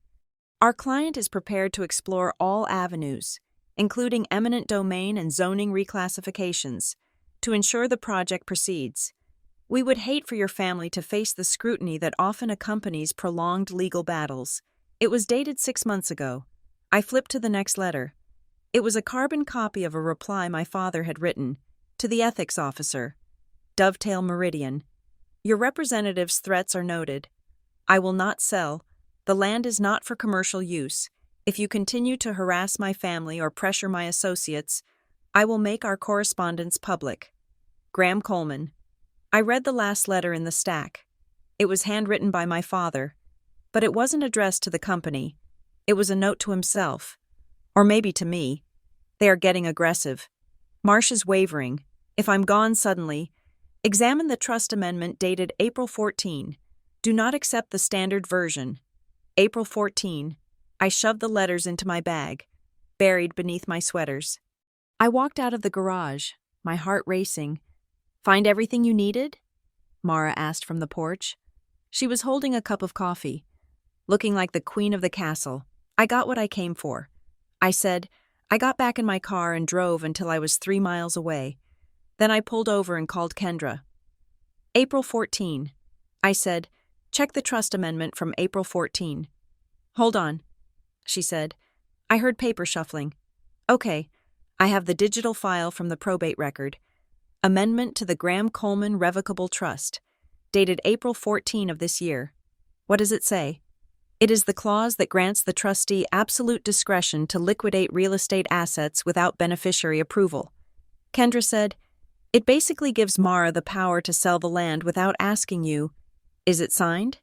Our client is prepared to explore all avenues, including eminent domain and zoning reclassifications, to ensure the project proceeds. We would hate for your family to face the scrutiny that often accompanies prolonged legal battles. It was dated 6 months ago. I flipped to the next letter. It was a carbon copy of a reply my father had written to the ethics officer. Dovetail Meridian. Your representative's threats are noted. I will not sell. The land is not for commercial use. If you continue to harass my family or pressure my associates, I will make our correspondence public. Graham Coleman. I read the last letter in the stack. It was handwritten by my father, but it wasn't addressed to the company. It was a note to himself. Or maybe to me. They are getting aggressive. Marsh is wavering. If I'm gone suddenly, examine the trust amendment dated April 14. Do not accept the standard version. April 14. I shoved the letters into my bag, buried beneath my sweaters. I walked out of the garage, my heart racing. Find everything you needed? Mara asked from the porch. She was holding a cup of coffee, looking like the queen of the castle. I got what I came for. I said, I got back in my car and drove until I was 3 miles away. Then I pulled over and called Kendra. April 14. I said, check the trust amendment from April 14. Hold on, she said. I heard paper shuffling. Okay, I have the digital file from the probate record. Amendment to the Graham Coleman Revocable Trust, dated April 14 of this year. What does it say? It is the clause that grants the trustee absolute discretion to liquidate real estate assets without beneficiary approval. Kendra said, it basically gives Mara the power to sell the land without asking you. Is it signed?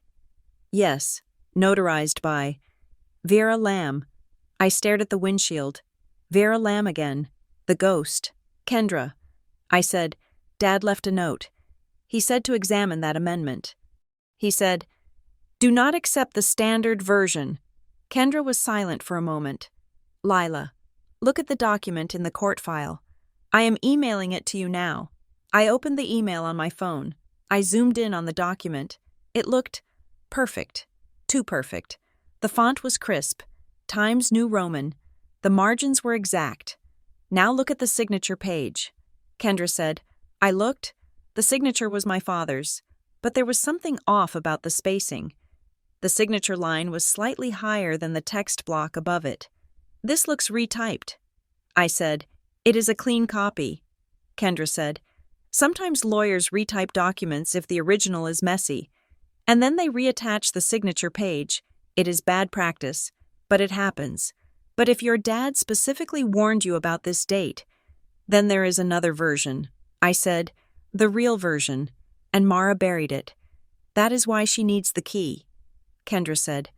Yes, notarized by Vera Lamb. I stared at the windshield. Vera Lamb again. The ghost. Kendra. I said, Dad left a note. He said to examine that amendment. He said, do not accept the standard version. Kendra was silent for a moment. Lila, look at the document in the court file. I am emailing it to you now. I opened the email on my phone. I zoomed in on the document. It looked perfect. Too perfect. The font was crisp. Times New Roman. The margins were exact. Now look at the signature page. Kendra said, I looked. The signature was my father's, but there was something off about the spacing. The signature line was slightly higher than the text block above it. This looks retyped. I said, it is a clean copy. Kendra said, sometimes lawyers retype documents if the original is messy, and then they reattach the signature page. It is bad practice, but it happens. But if your dad specifically warned you about this date, then there is another version. I said, the real version, and Mara buried it. That is why she needs the key. Kendra said,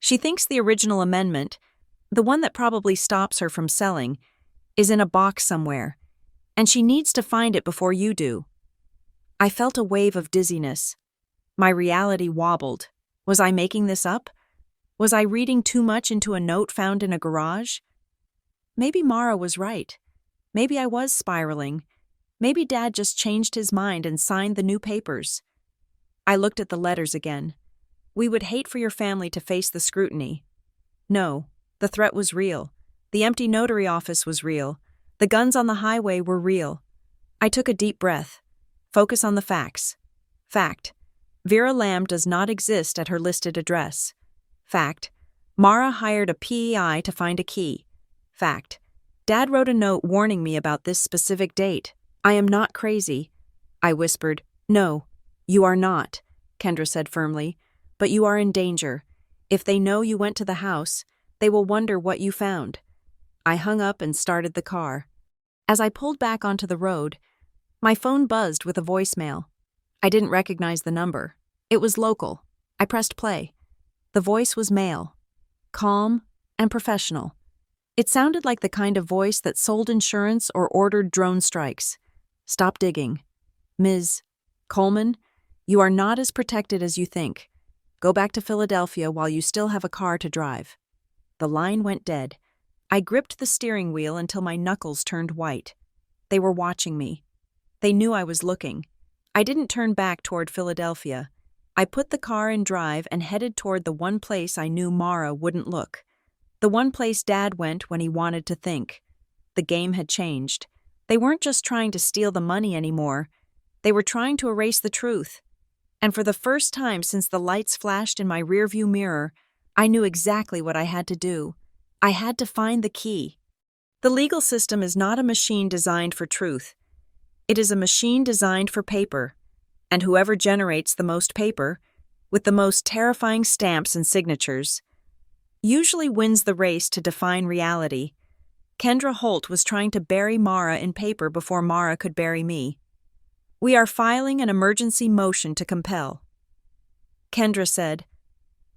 she thinks the original amendment, the one that probably stops her from selling, is in a box somewhere, and she needs to find it before you do. I felt a wave of dizziness. My reality wobbled. Was I making this up? Was I reading too much into a note found in a garage? Maybe Mara was right. Maybe I was spiraling. Maybe Dad just changed his mind and signed the new papers. I looked at the letters again. We would hate for your family to face the scrutiny. No, the threat was real. The empty notary office was real. The guns on the highway were real. I took a deep breath. Focus on the facts. Fact. Vera Lamb does not exist at her listed address. Fact. Mara hired a PEI to find a key. Fact. Dad wrote a note warning me about this specific date. I am not crazy. I whispered. No, you are not, Kendra said firmly. but you are in danger. If they know you went to the house, they will wonder what you found." I hung up and started the car. As I pulled back onto the road, my phone buzzed with a voicemail. I didn't recognize the number. It was local. I pressed play. The voice was male, calm and professional. It sounded like the kind of voice that sold insurance or ordered drone strikes. "Stop digging. Ms. Coleman, you are not as protected as you think. Go back to Philadelphia while you still have a car to drive." The line went dead. I gripped the steering wheel until my knuckles turned white. They were watching me. They knew I was looking. I didn't turn back toward Philadelphia. I put the car in drive and headed toward the one place I knew Mara wouldn't look. The one place Dad went when he wanted to think. The game had changed. They weren't just trying to steal the money anymore. They were trying to erase the truth. And for the first time since the lights flashed in my rearview mirror, I knew exactly what I had to do. I had to find the key. The legal system is not a machine designed for truth. It is a machine designed for paper. And whoever generates the most paper, with the most terrifying stamps and signatures, usually wins the race to define reality. Kendra Holt was trying to bury Mara in paper before Mara could bury me. "We are filing an emergency motion to compel," Kendra said,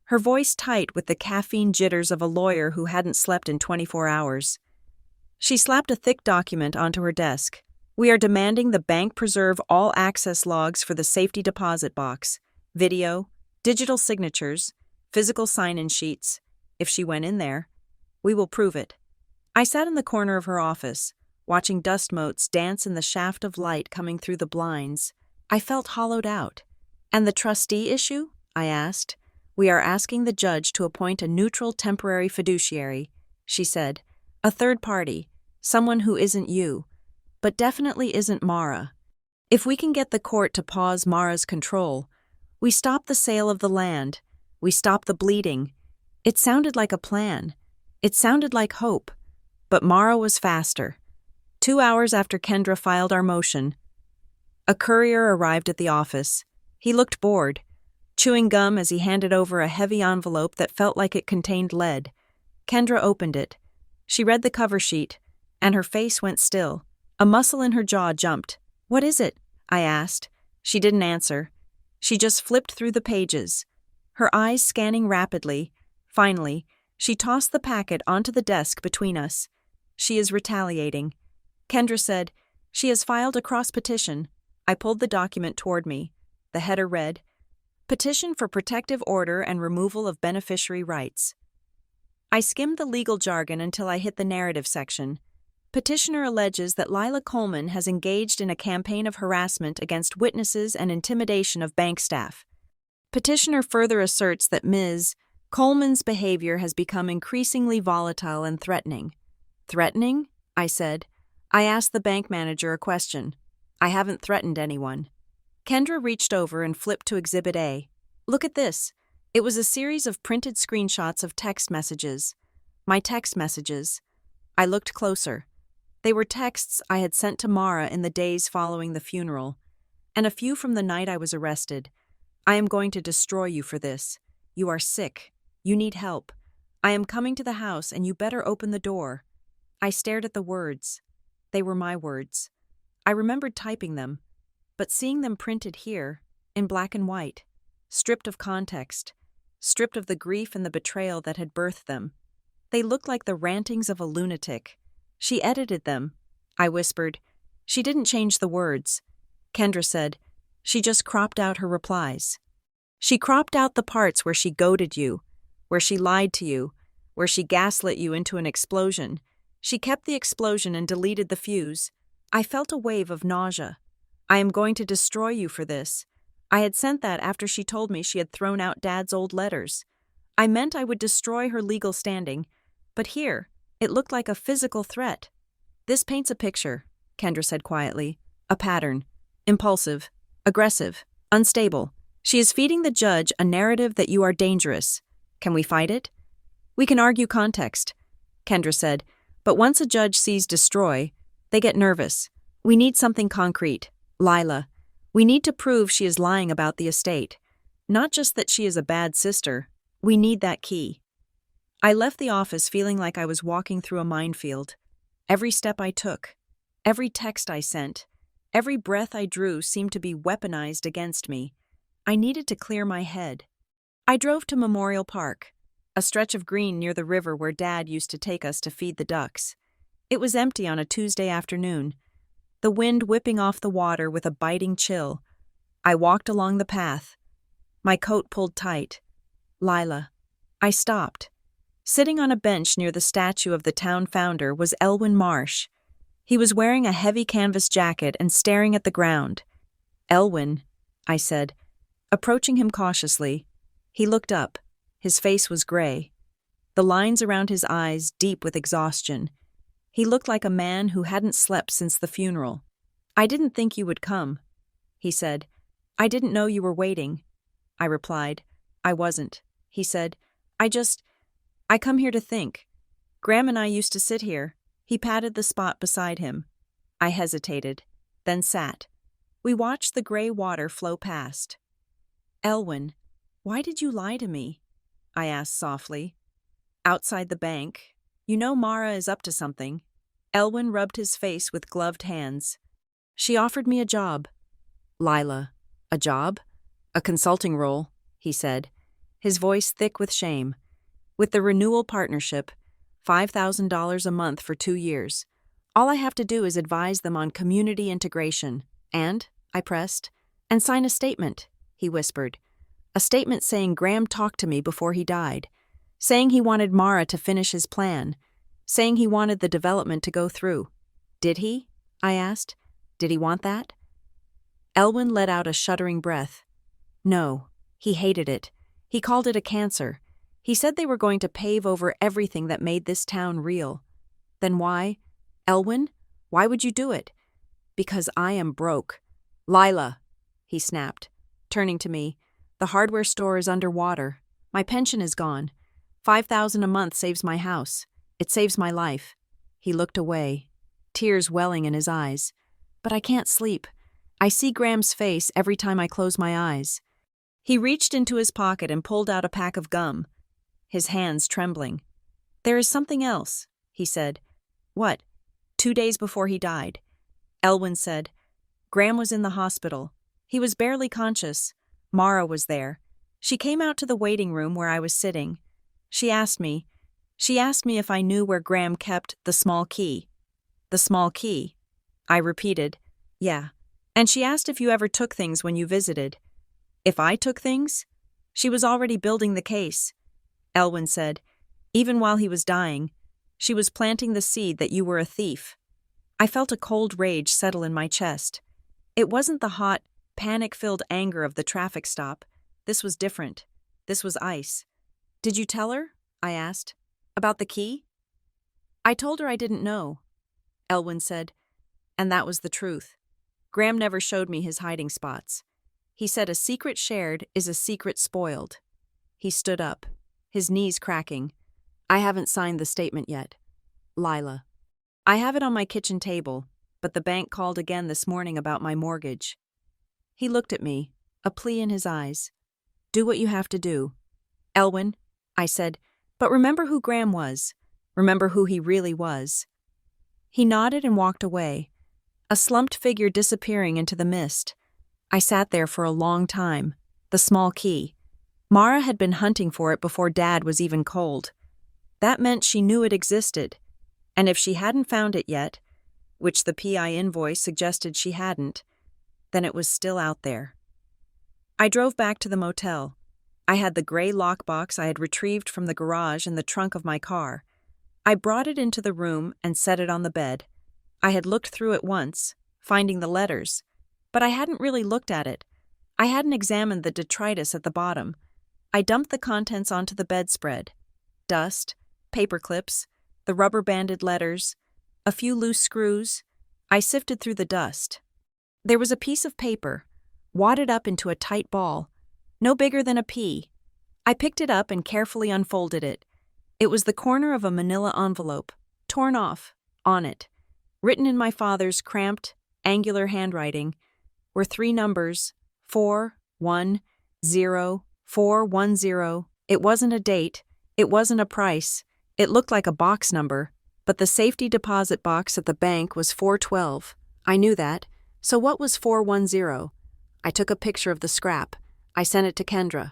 her voice tight with the caffeine jitters of a lawyer who hadn't slept in 24 hours. She slapped a thick document onto her desk. "We are demanding the bank preserve all access logs for the safety deposit box, video, digital signatures, physical sign-in sheets. If she went in there, we will prove it." I sat in the corner of her office, watching dust motes dance in the shaft of light coming through the blinds. I felt hollowed out. "And the trustee issue?" I asked. "We are asking the judge to appoint a neutral temporary fiduciary," she said. "A third party, someone who isn't you, but definitely isn't Mara. If we can get the court to pause Mara's control, we stop the sale of the land, we stop the bleeding." It sounded like a plan. It sounded like hope. But Mara was faster. 2 hours after Kendra filed our motion, a courier arrived at the office. He looked bored, chewing gum as he handed over a heavy envelope that felt like it contained lead. Kendra opened it. She read the cover sheet, and her face went still. A muscle in her jaw jumped. "What is it?" I asked. She didn't answer. She just flipped through the pages, her eyes scanning rapidly. Finally, she tossed the packet onto the desk between us. "She is retaliating." Kendra said, "She has filed a cross-petition." I pulled the document toward me. The header read, "Petition for protective order and removal of beneficiary rights." I skimmed the legal jargon until I hit the narrative section. Petitioner alleges that Lila Coleman has engaged in a campaign of harassment against witnesses and intimidation of bank staff. Petitioner further asserts that Ms. Coleman's behavior has become increasingly volatile and threatening. "Threatening?" I said. I asked the bank manager a question. "I haven't threatened anyone." Kendra reached over and flipped to Exhibit A. "Look at this." It was a series of printed screenshots of text messages. My text messages. I looked closer. They were texts I had sent to Mara in the days following the funeral, and a few from the night I was arrested. "I am going to destroy you for this. You are sick. You need help. I am coming to the house and you better open the door." I stared at the words. They were my words. I remembered typing them, but seeing them printed here, in black and white, stripped of context, stripped of the grief and the betrayal that had birthed them. They looked like the rantings of a lunatic. "She edited them," I whispered. "She didn't change the words." Kendra said, "She just cropped out her replies. She cropped out the parts where she goaded you, where she lied to you, where she gaslit you into an explosion. She kept the explosion and deleted the fuse." I felt a wave of nausea. "I am going to destroy you for this." I had sent that after she told me she had thrown out Dad's old letters. I meant I would destroy her legal standing, but here, it looked like a physical threat. "This paints a picture," Kendra said quietly. "A pattern. Impulsive, aggressive, unstable. She is feeding the judge a narrative that you are dangerous. Can we fight it?" "We can argue context," Kendra said, "but once a judge sees destroy, they get nervous. We need something concrete. Lila. We need to prove she is lying about the estate. Not just that she is a bad sister. We need that key. I left the office feeling like I was walking through a minefield. Every step I took, every text I sent, every breath I drew seemed to be weaponized against me. I needed to clear my head. I drove to Memorial Park, a stretch of green near the river where Dad used to take us to feed the ducks. It was empty on a Tuesday afternoon, the wind whipping off the water with a biting chill. I walked along the path, my coat pulled tight. Lila. I stopped. Sitting on a bench near the statue of the town founder was Elwyn Marsh. He was wearing a heavy canvas jacket and staring at the ground. "Elwyn," I said, approaching him cautiously. He looked up. His face was gray, the lines around his eyes deep with exhaustion. He looked like a man who hadn't slept since the funeral. "I didn't think you would come," he said. "I didn't know you were waiting." I replied. "I wasn't," he said. I come here to think. Graham and I used to sit here." He patted the spot beside him. I hesitated, then sat. We watched the gray water flow past. "Elwyn, why did you lie to me?" I asked softly. "Outside the bank. You know Mara is up to something." Elwyn rubbed his face with gloved hands. "She offered me a job." "Lila, a job? A consulting role," he said, his voice thick with shame. "With the renewal partnership, $5,000 a month for 2 years. All I have to do is advise them on community integration. And," I pressed, "and sign a statement," he whispered. "A statement saying Graham talked to me before he died, saying he wanted Mara to finish his plan, saying he wanted the development to go through." "Did he?" I asked. "Did he want that?" Elwyn let out a shuddering breath. "No, he hated it. He called it a cancer. He said they were going to pave over everything that made this town real." "Then why? Elwyn, why would you do it?" "Because I am broke." "Lila," he snapped, turning to me. "The hardware store is underwater. My pension is gone. $5,000 a month saves my house. It saves my life." He looked away, tears welling in his eyes. "But I can't sleep. I see Graham's face every time I close my eyes." He reached into his pocket and pulled out a pack of gum, his hands trembling. "There is something else," he said. "What?" 2 days before he died. Elwyn said, "Graham was in the hospital. He was barely conscious. Mara was there. She came out to the waiting room where I was sitting. She asked me if I knew where Graham kept the small key." "The small key?" I repeated. "Yeah. And she asked if you ever took things when you visited." "If I took things?" She was already building the case. Elwyn said, "Even while he was dying, she was planting the seed that you were a thief." I felt a cold rage settle in my chest. It wasn't the hot, panic-filled anger of the traffic stop. This was different. This was ice. "Did you tell her?" I asked. "About the key?" "I told her I didn't know," Elwyn said. "And that was the truth. Graham never showed me his hiding spots. He said a secret shared is a secret spoiled." He stood up, his knees cracking. "I haven't signed the statement yet. Lila. I have it on my kitchen table, but the bank called again this morning about my mortgage." He looked at me, a plea in his eyes. "Do what you have to do." "Elwyn," I said, "but remember who Graham was. Remember who he really was." He nodded and walked away, a slumped figure disappearing into the mist. I sat there for a long time, the small key. Mara had been hunting for it before Dad was even cold. That meant she knew it existed, and if she hadn't found it yet, which the PI invoice suggested she hadn't, then it was still out there. I drove back to the motel. I had the gray lockbox I had retrieved from the garage in the trunk of my car. I brought it into the room and set it on the bed. I had looked through it once, finding the letters, but I hadn't really looked at it. I hadn't examined the detritus at the bottom. I dumped the contents onto the bedspread. Dust, paper clips, the rubber-banded letters, a few loose screws. I sifted through the dust. There was a piece of paper, wadded up into a tight ball, no bigger than a pea. I picked it up and carefully unfolded it. It was the corner of a manila envelope, torn off. On it, written in my father's cramped, angular handwriting, were 3 numbers, 4, 1, 0410. It wasn't a date. It wasn't a price. It looked like a box number, but the safety deposit box at the bank was 412. I knew that. So what was 410? I took a picture of the scrap. I sent it to Kendra.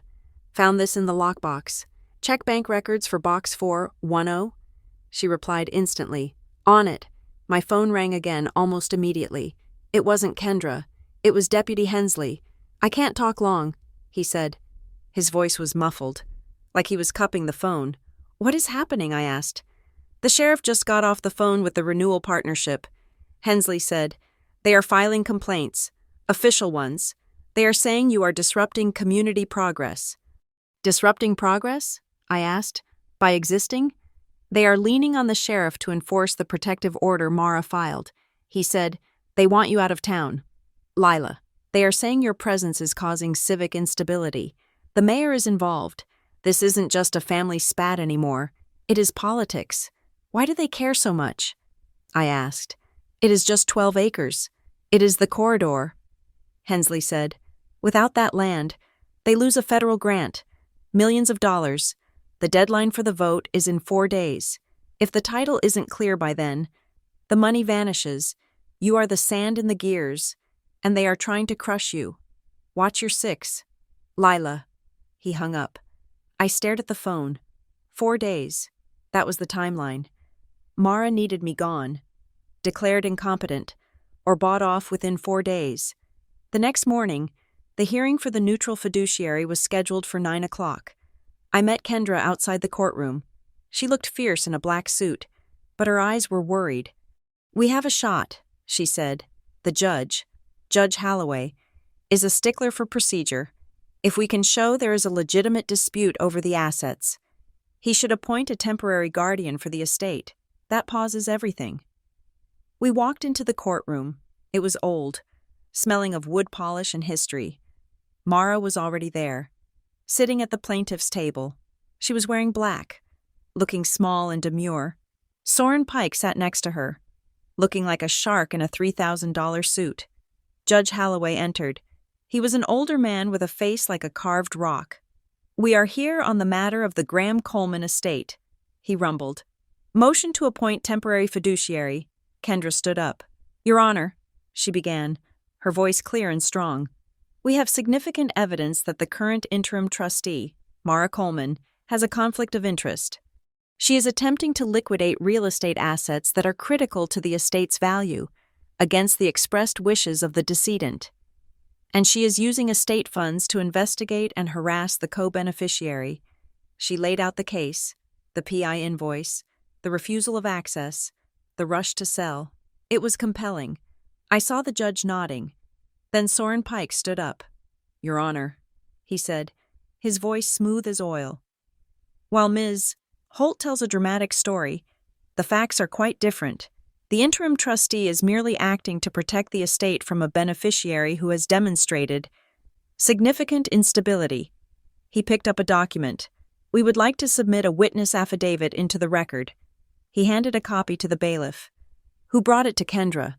Found this in the lockbox. Check bank records for box 410. She replied instantly. On it. My phone rang again almost immediately. It wasn't Kendra. It was Deputy Hensley. I can't talk long, he said. His voice was muffled, like he was cupping the phone. What is happening? I asked. The sheriff just got off the phone with the renewal partnership. Hensley said, they are filing complaints, official ones. They are saying you are disrupting community progress. Disrupting progress? I asked. By existing? They are leaning on the sheriff to enforce the protective order Mara filed. He said, they want you out of town. Lila, they are saying your presence is causing civic instability. The mayor is involved. This isn't just a family spat anymore. It is politics. Why do they care so much? I asked. It is just 12 acres. It is the corridor. Hensley said, without that land, they lose a federal grant. Millions of dollars. The deadline for the vote is in 4 days. If the title isn't clear by then, the money vanishes. You are the sand in the gears, and they are trying to crush you. Watch your 6. Lila. He hung up. I stared at the phone. 4 days. That was the timeline. Mara needed me gone. Declared incompetent, or bought off within 4 days. The next morning, the hearing for the neutral fiduciary was scheduled for 9 o'clock. I met Kendra outside the courtroom. She looked fierce in a black suit, but her eyes were worried. We have a shot, she said. The judge, Judge Holloway, is a stickler for procedure. If we can show there is a legitimate dispute over the assets, he should appoint a temporary guardian for the estate. That pauses everything. We walked into the courtroom. It was old, smelling of wood polish and history. Mara was already there, sitting at the plaintiff's table. She was wearing black, looking small and demure. Soren Pike sat next to her, looking like a shark in a $3,000 suit. Judge Holloway entered. He was an older man with a face like a carved rock. We are here on the matter of the Graham Coleman estate, he rumbled. Motion to appoint temporary fiduciary. Kendra stood up. Your Honor, she began, her voice clear and strong. We have significant evidence that the current interim trustee, Mara Coleman, has a conflict of interest. She is attempting to liquidate real estate assets that are critical to the estate's value, against the expressed wishes of the decedent. And she is using estate funds to investigate and harass the co-beneficiary. She laid out the case, the PI invoice, the refusal of access, the rush to sell. It was compelling. I saw the judge nodding. Then Soren Pike stood up. Your Honor, he said, his voice smooth as oil. While Ms. Holt tells a dramatic story, the facts are quite different. The interim trustee is merely acting to protect the estate from a beneficiary who has demonstrated significant instability. He picked up a document. We would like to submit a witness affidavit into the record. He handed a copy to the bailiff, who brought it to Kendra.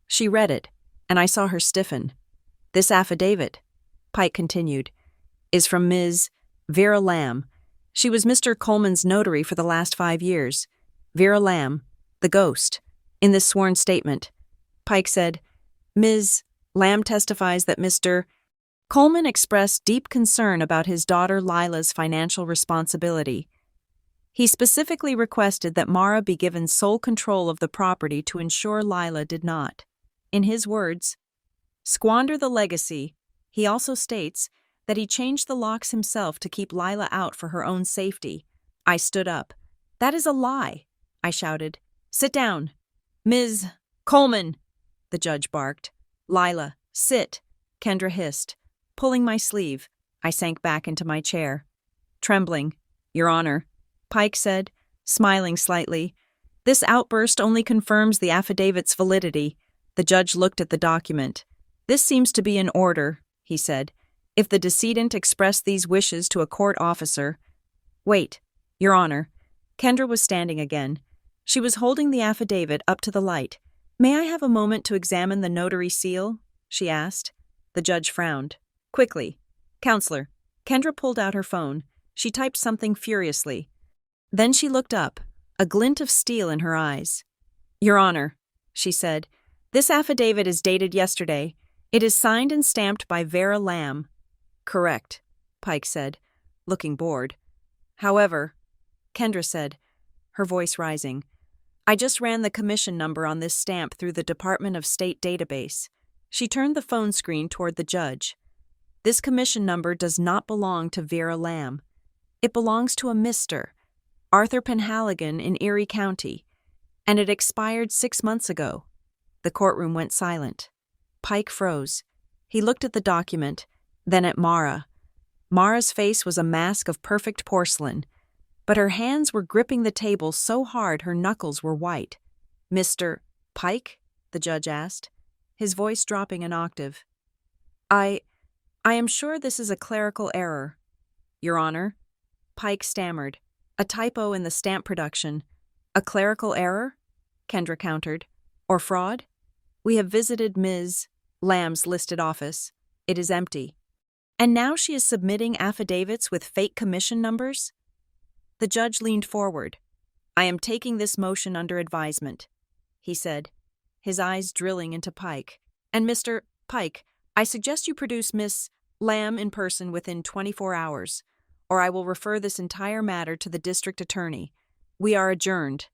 She read it, and I saw her stiffen. This affidavit, Pike continued, is from Ms. Vera Lamb. She was Mr. Coleman's notary for the last 5 years. Vera Lamb, the ghost. In this sworn statement, Pike said, Ms. Lamb testifies that Mr. Coleman expressed deep concern about his daughter Lila's financial responsibility. He specifically requested that Mara be given sole control of the property to ensure Lila did not, in his words, squander the legacy. He also states that he changed the locks himself to keep Lila out for her own safety. I stood up. That is a lie, I shouted. Sit down. Ms. Coleman, the judge barked. Lila, sit, Kendra hissed. Pulling my sleeve, I sank back into my chair. Trembling, Your Honor, Pike said, smiling slightly. This outburst only confirms the affidavit's validity. The judge looked at the document. This seems to be in order, he said. If the decedent expressed these wishes to a court officer. Wait, Your Honor. Kendra was standing again. She was holding the affidavit up to the light. May I have a moment to examine the notary seal? She asked. The judge frowned. Quickly. Counselor, Kendra pulled out her phone. She typed something furiously. Then she looked up, a glint of steel in her eyes. "Your Honor," she said, "this affidavit is dated yesterday. It is signed and stamped by Vera Lamb." "Correct," Pike said, looking bored. "However," Kendra said, her voice rising, "I just ran the commission number on this stamp through the Department of State database." She turned the phone screen toward the judge. "This commission number does not belong to Vera Lamb. It belongs to a Mr. Arthur Penhaligon in Erie County, and it expired 6 months ago." The courtroom went silent. Pike froze. He looked at the document, then at Mara. Mara's face was a mask of perfect porcelain, but her hands were gripping the table so hard her knuckles were white. "Mr. Pike?" the judge asked, his voice dropping an octave. I am sure this is a clerical error, Your Honor," Pike stammered. "A typo in the stamp production." "A clerical error?" Kendra countered. "Or fraud? We have visited Ms. Lamb's listed office. It is empty. And now she is submitting affidavits with fake commission numbers?" The judge leaned forward. "I am taking this motion under advisement," he said, his eyes drilling into Pike. "And Mr. Pike, I suggest you produce Miss Lamb in person within 24 hours, or I will refer this entire matter to the district attorney. We are adjourned."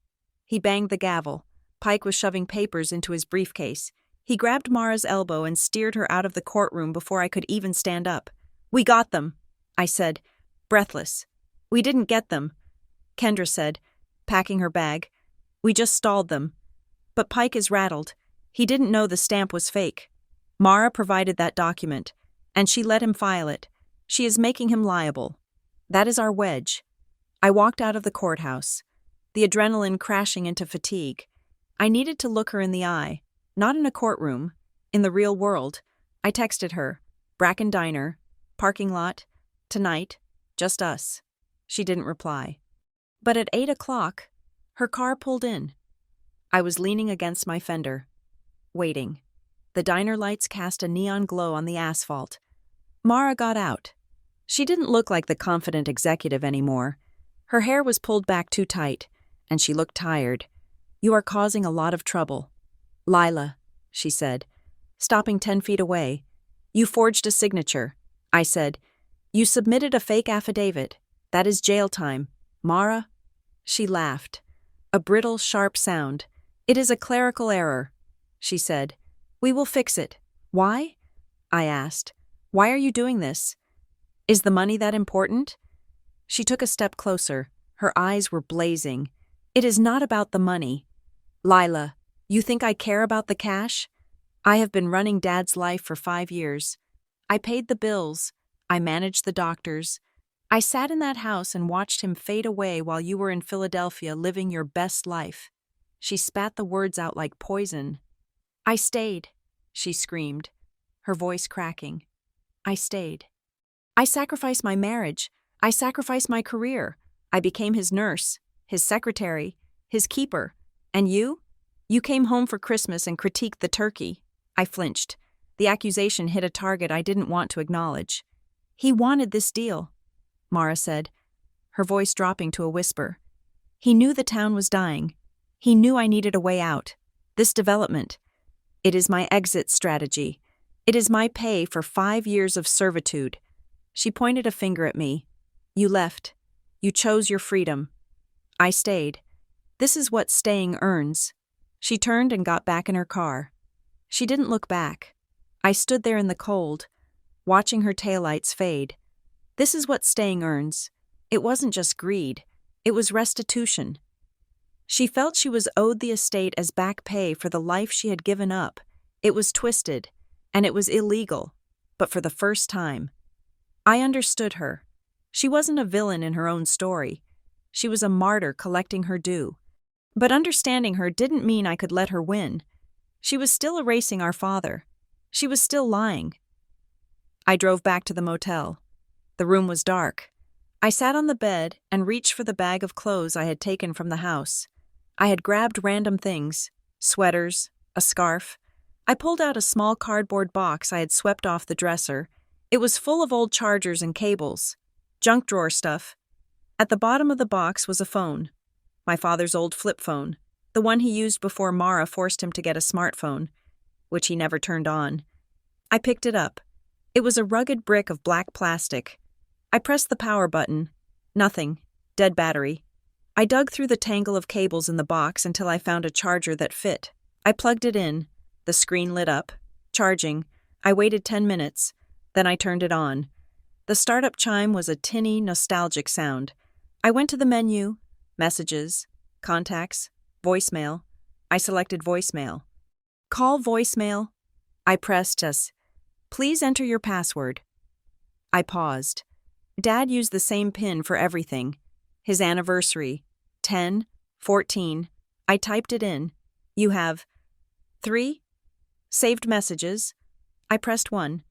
He banged the gavel. Pike was shoving papers into his briefcase. He grabbed Mara's elbow and steered her out of the courtroom before I could even stand up. "We got them," I said, breathless. "We didn't get them," Kendra said, packing her bag. "We just stalled them." But Pike is rattled. He didn't know the stamp was fake. Mara provided that document, and she let him file it. She is making him liable. That is our wedge. I walked out of the courthouse, the adrenaline crashing into fatigue. I needed to look her in the eye, not in a courtroom, in the real world. I texted her, "Bracken Diner, parking lot, tonight, just us." She didn't reply. But at 8 o'clock, her car pulled in. I was leaning against my fender, waiting. The diner lights cast a neon glow on the asphalt. Mara got out. She didn't look like the confident executive anymore. Her hair was pulled back too tight, and she looked tired. "You are causing a lot of trouble." "Lila," she said, stopping 10 feet away. "You forged a signature." I said, "You submitted a fake affidavit. That is jail time." "Mara?" She laughed. A brittle, sharp sound. "It is a clerical error," she said. "We will fix it." "Why?" I asked. "Why are you doing this? Is the money that important?" She took a step closer. Her eyes were blazing. "It is not about the money. Lila, you think I care about the cash? I have been running Dad's life for 5 years. I paid the bills. I managed the doctors. I sat in that house and watched him fade away while you were in Philadelphia living your best life." She spat the words out like poison. "I stayed," she screamed, her voice cracking. "I stayed. I sacrificed my marriage. I sacrificed my career. I became his nurse, his secretary, his keeper. And you? You came home for Christmas and critiqued the turkey." I flinched. The accusation hit a target I didn't want to acknowledge. "He wanted this deal," Mara said, her voice dropping to a whisper. "He knew the town was dying. He knew I needed a way out. This development. It is my exit strategy. It is my pay for 5 years of servitude." She pointed a finger at me. "You left. You chose your freedom. I stayed. This is what staying earns." She turned and got back in her car. She didn't look back. I stood there in the cold, watching her taillights fade. This is what staying earns. It wasn't just greed. It was restitution. She felt she was owed the estate as back pay for the life she had given up. It was twisted, and it was illegal, but for the first time. I understood her. She wasn't a villain in her own story. She was a martyr collecting her due. But understanding her didn't mean I could let her win. She was still erasing our father. She was still lying. I drove back to the motel. The room was dark. I sat on the bed and reached for the bag of clothes I had taken from the house. I had grabbed random things, sweaters, a scarf. I pulled out a small cardboard box I had swept off the dresser, It was full of old chargers and cables, junk drawer stuff. At the bottom of the box was a phone, my father's old flip phone, the one he used before Mara forced him to get a smartphone, which he never turned on. I picked it up. It was a rugged brick of black plastic. I pressed the power button. Nothing. Dead battery. I dug through the tangle of cables in the box until I found a charger that fit. I plugged it in. The screen lit up. Charging. I waited 10 minutes. Then I turned it on. The startup chime was a tinny, nostalgic sound. I went to the menu. Messages. Contacts. Voicemail. I selected voicemail. Call voicemail. I pressed us. Please enter your password. I paused. Dad used the same PIN for everything. His anniversary. 10, 14. I typed it in. You have 3. Saved messages. I pressed 1.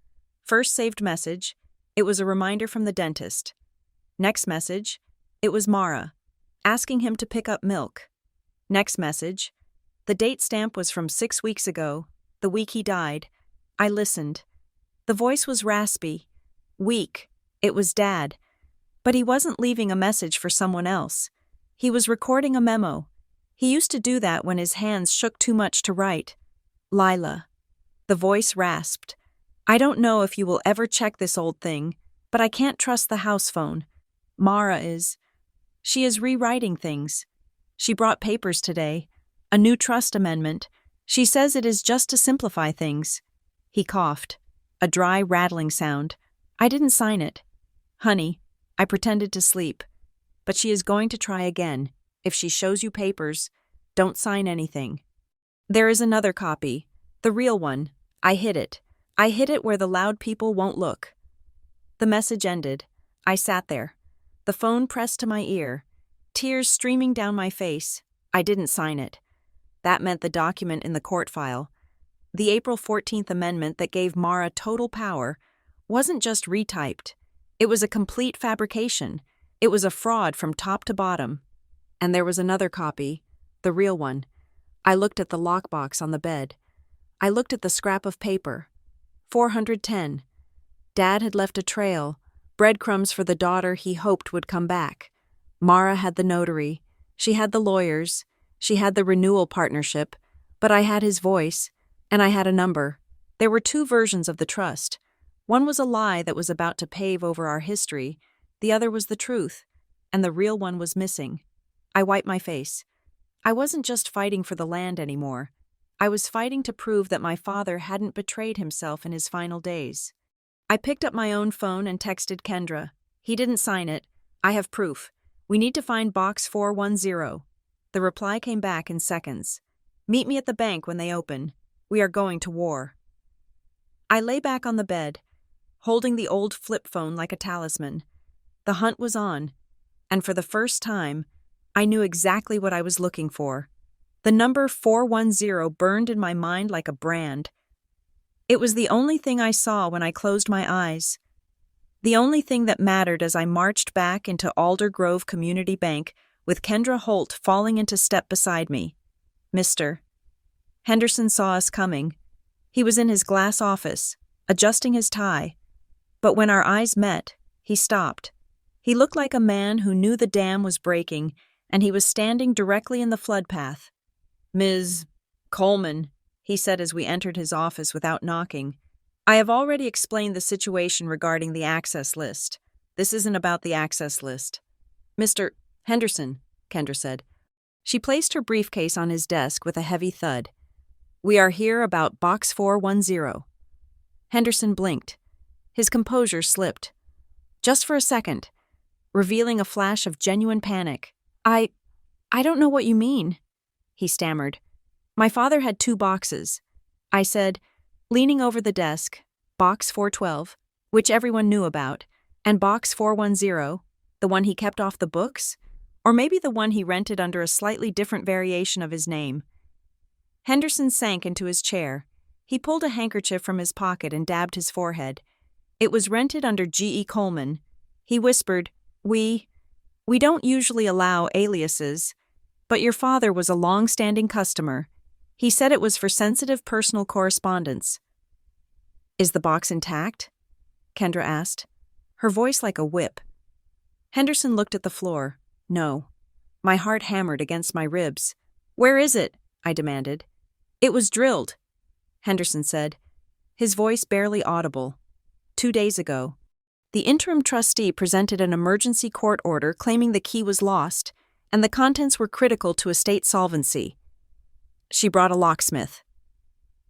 First saved message. It was a reminder from the dentist. Next message. It was Mara, asking him to pick up milk. Next message. The date stamp was from 6 weeks ago, the week he died. I listened. The voice was raspy, weak. It was Dad. But he wasn't leaving a message for someone else. He was recording a memo. He used to do that when his hands shook too much to write. Lila. The voice rasped. I don't know if you will ever check this old thing, but I can't trust the house phone. Mara is. She is rewriting things. She brought papers today. A new trust amendment. She says it is just to simplify things. He coughed. A dry, rattling sound. I didn't sign it. Honey, I pretended to sleep. But she is going to try again. If she shows you papers, don't sign anything. There is another copy. The real one. I hid it. I hid it where the loud people won't look. The message ended. I sat there. The phone pressed to my ear. Tears streaming down my face. I didn't sign it. That meant the document in the court file, the April 14th amendment that gave Mara total power, wasn't just retyped. It was a complete fabrication. It was a fraud from top to bottom. And there was another copy, the real one. I looked at the lockbox on the bed. I looked at the scrap of paper. 410. Dad had left a trail, breadcrumbs for the daughter he hoped would come back. Mara had the notary. She had the lawyers. She had the renewal partnership. But I had his voice, and I had a number. There were 2 versions of the trust. One was a lie that was about to pave over our history. The other was the truth, and the real one was missing. I wiped my face. I wasn't just fighting for the land anymore. I was fighting to prove that my father hadn't betrayed himself in his final days. I picked up my own phone and texted Kendra. He didn't sign it. I have proof. We need to find box 410. The reply came back in seconds. Meet me at the bank when they open. We are going to war. I lay back on the bed, holding the old flip phone like a talisman. The hunt was on, and for the first time, I knew exactly what I was looking for. The number 410 burned in my mind like a brand. It was the only thing I saw when I closed my eyes. The only thing that mattered as I marched back into Alder Grove Community Bank with Kendra Holt falling into step beside me. Mr. Henderson saw us coming. He was in his glass office, adjusting his tie. But when our eyes met, he stopped. He looked like a man who knew the dam was breaking, and he was standing directly in the flood path. Ms. Coleman, he said as we entered his office without knocking. I have already explained the situation regarding the access list. This isn't about the access list. Mr. Henderson, Kendra said. She placed her briefcase on his desk with a heavy thud. We are here about box 410. Henderson blinked. His composure slipped. Just for a second, revealing a flash of genuine panic. I don't know what you mean, he stammered. My father had 2 boxes. I said, leaning over the desk, box 412, which everyone knew about, and box 410, the one he kept off the books, or maybe the one he rented under a slightly different variation of his name. Henderson sank into his chair. He pulled a handkerchief from his pocket and dabbed his forehead. It was rented under G.E. Coleman. He whispered, We don't usually allow aliases, but your father was a long-standing customer. He said it was for sensitive personal correspondence. Is the box intact? Kendra asked, her voice like a whip. Henderson looked at the floor. No. My heart hammered against my ribs. Where is it? I demanded. It was drilled, Henderson said, his voice barely audible. 2 days ago. The interim trustee presented an emergency court order claiming the key was lost, and the contents were critical to estate solvency. She brought a locksmith.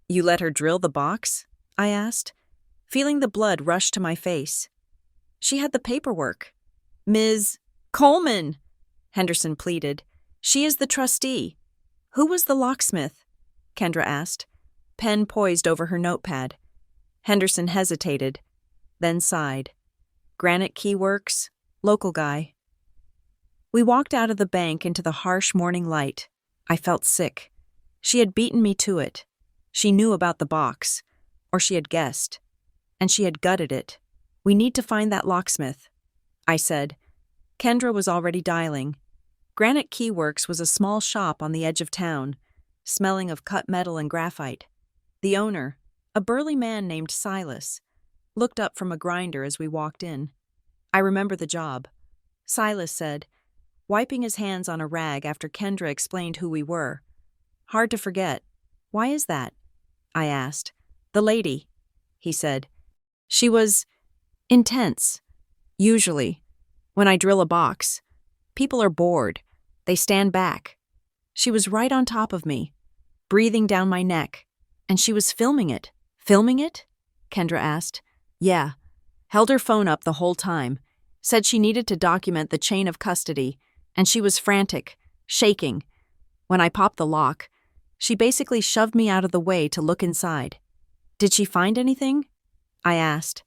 You let her drill the box? I asked, feeling the blood rush to my face. She had the paperwork. Ms. Coleman, Henderson pleaded. She is the trustee. Who was the locksmith? Kendra asked, pen poised over her notepad. Henderson hesitated, then sighed. Granite Key Works, local guy. We walked out of the bank into the harsh morning light. I felt sick. She had beaten me to it. She knew about the box, or she had guessed, and she had gutted it. We need to find that locksmith, I said. Kendra was already dialing. Granite Key Works was a small shop on the edge of town, smelling of cut metal and graphite. The owner, a burly man named Silas, looked up from a grinder as we walked in. I remember the job. Silas said, wiping his hands on a rag after Kendra explained who we were. Hard to forget. Why is that? I asked. The lady, he said. She was intense. Usually, when I drill a box, people are bored. They stand back. She was right on top of me, breathing down my neck, and she was filming it. Filming it? Kendra asked. Yeah. Held her phone up the whole time. Said she needed to document the chain of custody, and she was frantic, shaking. When I popped the lock, she basically shoved me out of the way to look inside. Did she find anything? I asked.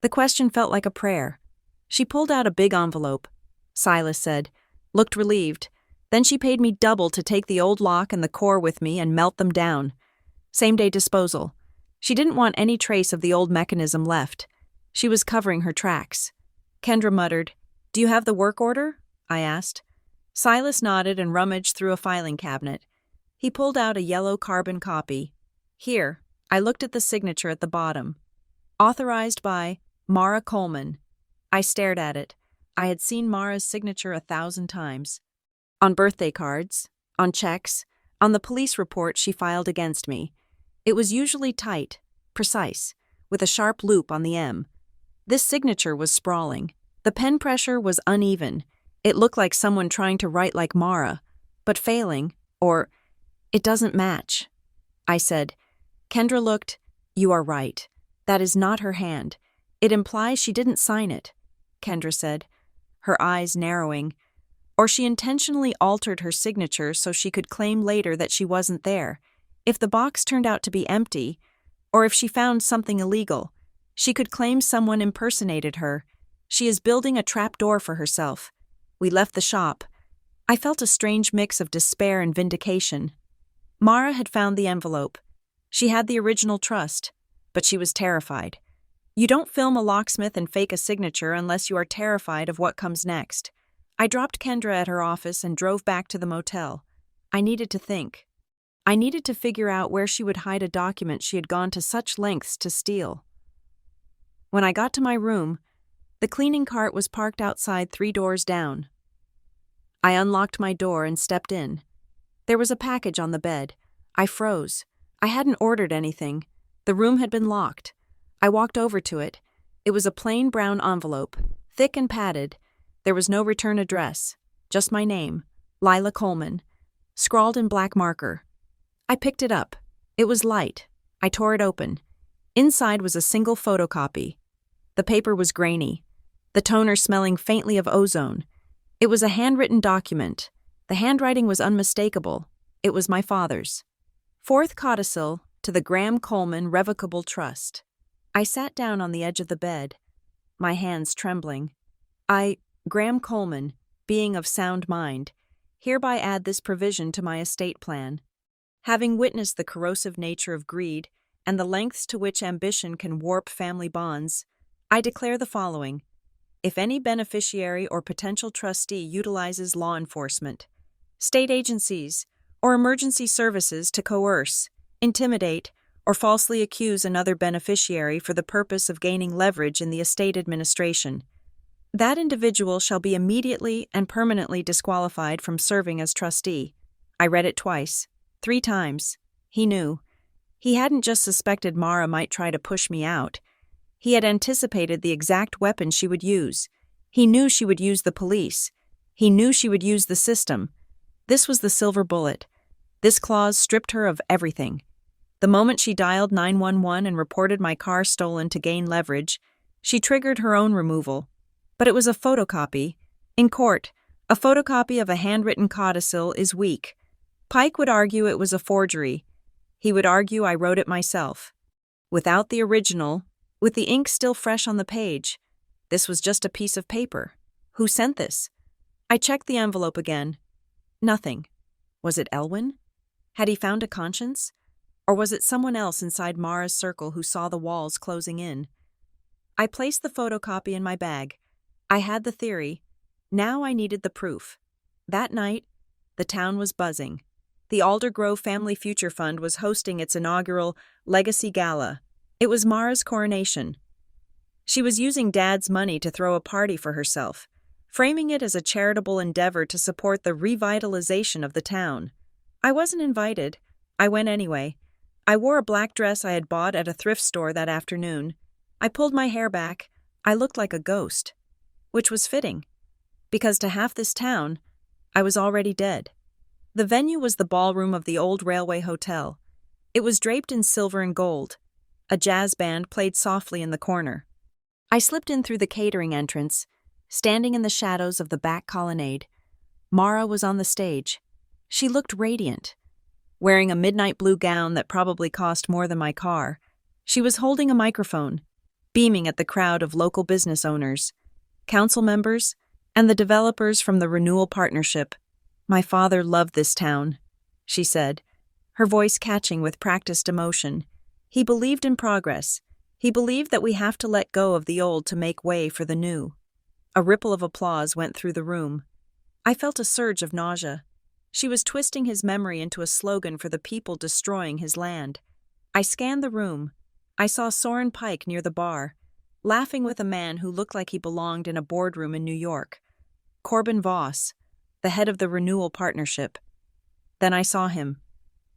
The question felt like a prayer. She pulled out a big envelope, Silas said, looked relieved. Then she paid me double to take the old lock and the core with me and melt them down. Same-day disposal. She didn't want any trace of the old mechanism left. She was covering her tracks. Kendra muttered, Do you have the work order? I asked. Silas nodded and rummaged through a filing cabinet. He pulled out a yellow carbon copy. Here, I looked at the signature at the bottom. Authorized by Mara Coleman. I stared at it. I had seen Mara's signature 1,000 times. On birthday cards, on checks, on the police report she filed against me. It was usually tight, precise, with a sharp loop on the M. This signature was sprawling. The pen pressure was uneven. It looked like someone trying to write like Mara, but failing, or it doesn't match. I said. Kendra looked. You are right. That is not her hand. It implies she didn't sign it, Kendra said, her eyes narrowing. Or she intentionally altered her signature so she could claim later that she wasn't there. If the box turned out to be empty, or if she found something illegal, she could claim someone impersonated her. She is building a trapdoor for herself. We left the shop. I felt a strange mix of despair and vindication. Mara had found the envelope. She had the original trust, but she was terrified. You don't film a locksmith and fake a signature unless you are terrified of what comes next. I dropped Kendra at her office and drove back to the motel. I needed to think. I needed to figure out where she would hide a document she had gone to such lengths to steal. When I got to my room, the cleaning cart was parked outside 3 doors down. I unlocked my door and stepped in. There was a package on the bed. I froze. I hadn't ordered anything. The room had been locked. I walked over to it. It was a plain brown envelope, thick and padded. There was no return address, just my name, Lila Coleman, scrawled in black marker. I picked it up. It was light. I tore it open. Inside was a single photocopy. The paper was grainy, the toner smelling faintly of ozone. It was a handwritten document. The handwriting was unmistakable. It was my father's. 4th codicil to the Graham Coleman Revocable Trust. I sat down on the edge of the bed, my hands trembling. Graham Coleman, being of sound mind, hereby add this provision to my estate plan. Having witnessed the corrosive nature of greed and the lengths to which ambition can warp family bonds, I declare the following. If any beneficiary or potential trustee utilizes law enforcement, state agencies, or emergency services to coerce, intimidate, or falsely accuse another beneficiary for the purpose of gaining leverage in the estate administration. That individual shall be immediately and permanently disqualified from serving as trustee. I read it twice, 3 times. He knew. He hadn't just suspected Mara might try to push me out. He had anticipated the exact weapon she would use. He knew she would use the police. He knew she would use the system. This was the silver bullet. This clause stripped her of everything. The moment she dialed 911 and reported my car stolen to gain leverage, she triggered her own removal. But it was a photocopy. In court, a photocopy of a handwritten codicil is weak. Pike would argue it was a forgery. He would argue I wrote it myself. Without the original, with the ink still fresh on the page, this was just a piece of paper. Who sent this? I checked the envelope again. Nothing. Was it Elwyn? Had he found a conscience? Or was it someone else inside Mara's circle who saw the walls closing in? I placed the photocopy in my bag. I had the theory. Now I needed the proof. That night, the town was buzzing. The Aldergrove Family Future Fund was hosting its inaugural Legacy Gala. It was Mara's coronation. She was using Dad's money to throw a party for herself, framing it as a charitable endeavor to support the revitalization of the town. I wasn't invited. I went anyway. I wore a black dress I had bought at a thrift store that afternoon. I pulled my hair back. I looked like a ghost. Which was fitting, because to half this town, I was already dead. The venue was the ballroom of the old railway hotel. It was draped in silver and gold. A jazz band played softly in the corner. I slipped in through the catering entrance, standing in the shadows of the back colonnade. Mara was on the stage. She looked radiant. Wearing a midnight blue gown that probably cost more than my car, she was holding a microphone, beaming at the crowd of local business owners, council members, and the developers from the Renewal Partnership. My father loved this town, she said, her voice catching with practiced emotion. He believed in progress. He believed that we have to let go of the old to make way for the new. A ripple of applause went through the room. I felt a surge of nausea. She was twisting his memory into a slogan for the people destroying his land. I scanned the room. I saw Soren Pike near the bar, laughing with a man who looked like he belonged in a boardroom in New York. Corbin Voss, the head of the Renewal Partnership. Then I saw him.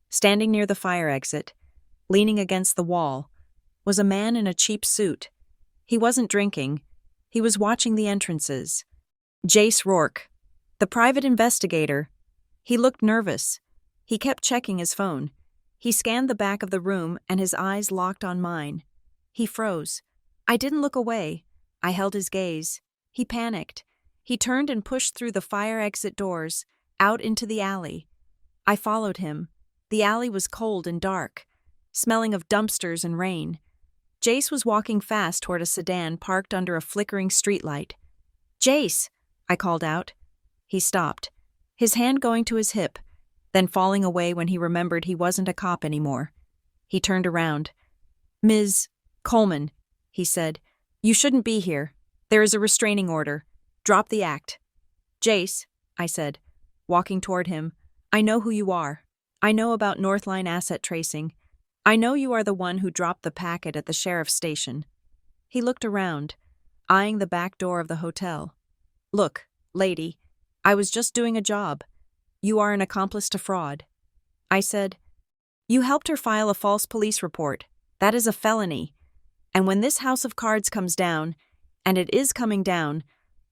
Standing near the fire exit, leaning against the wall, was a man in a cheap suit. He wasn't drinking. He was watching the entrances. Jace Rourke, the private investigator. He looked nervous. He kept checking his phone. He scanned the back of the room and his eyes locked on mine. He froze. I didn't look away. I held his gaze. He panicked. He turned and pushed through the fire exit doors, out into the alley. I followed him. The alley was cold and dark, smelling of dumpsters and rain. Jace was walking fast toward a sedan parked under a flickering streetlight. "Jace!" I called out. He stopped, his hand going to his hip, then falling away when he remembered he wasn't a cop anymore. He turned around. "Ms. Coleman," he said, "you shouldn't be here. There is a restraining order. Drop the act." "Jace," I said, walking toward him, "I know who you are. I know about Northline asset tracing. I know you are the one who dropped the packet at the sheriff's station." He looked around, eyeing the back door of the hotel. "Look, lady, I was just doing a job. You are an accomplice to fraud." I said, "You helped her file a false police report. That is a felony. And when this house of cards comes down, and it is coming down,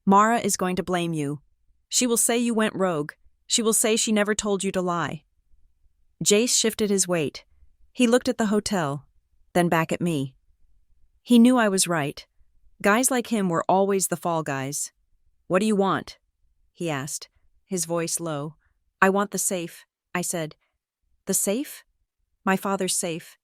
Mara is going to blame you. She will say you went rogue. She will say she never told you to lie." Jace shifted his weight. He looked at the hotel, then back at me. He knew I was right. Guys like him were always the fall guys. "What do you want?" he asked, his voice low. "I want the safe," I said. "The safe?" "My father's safe.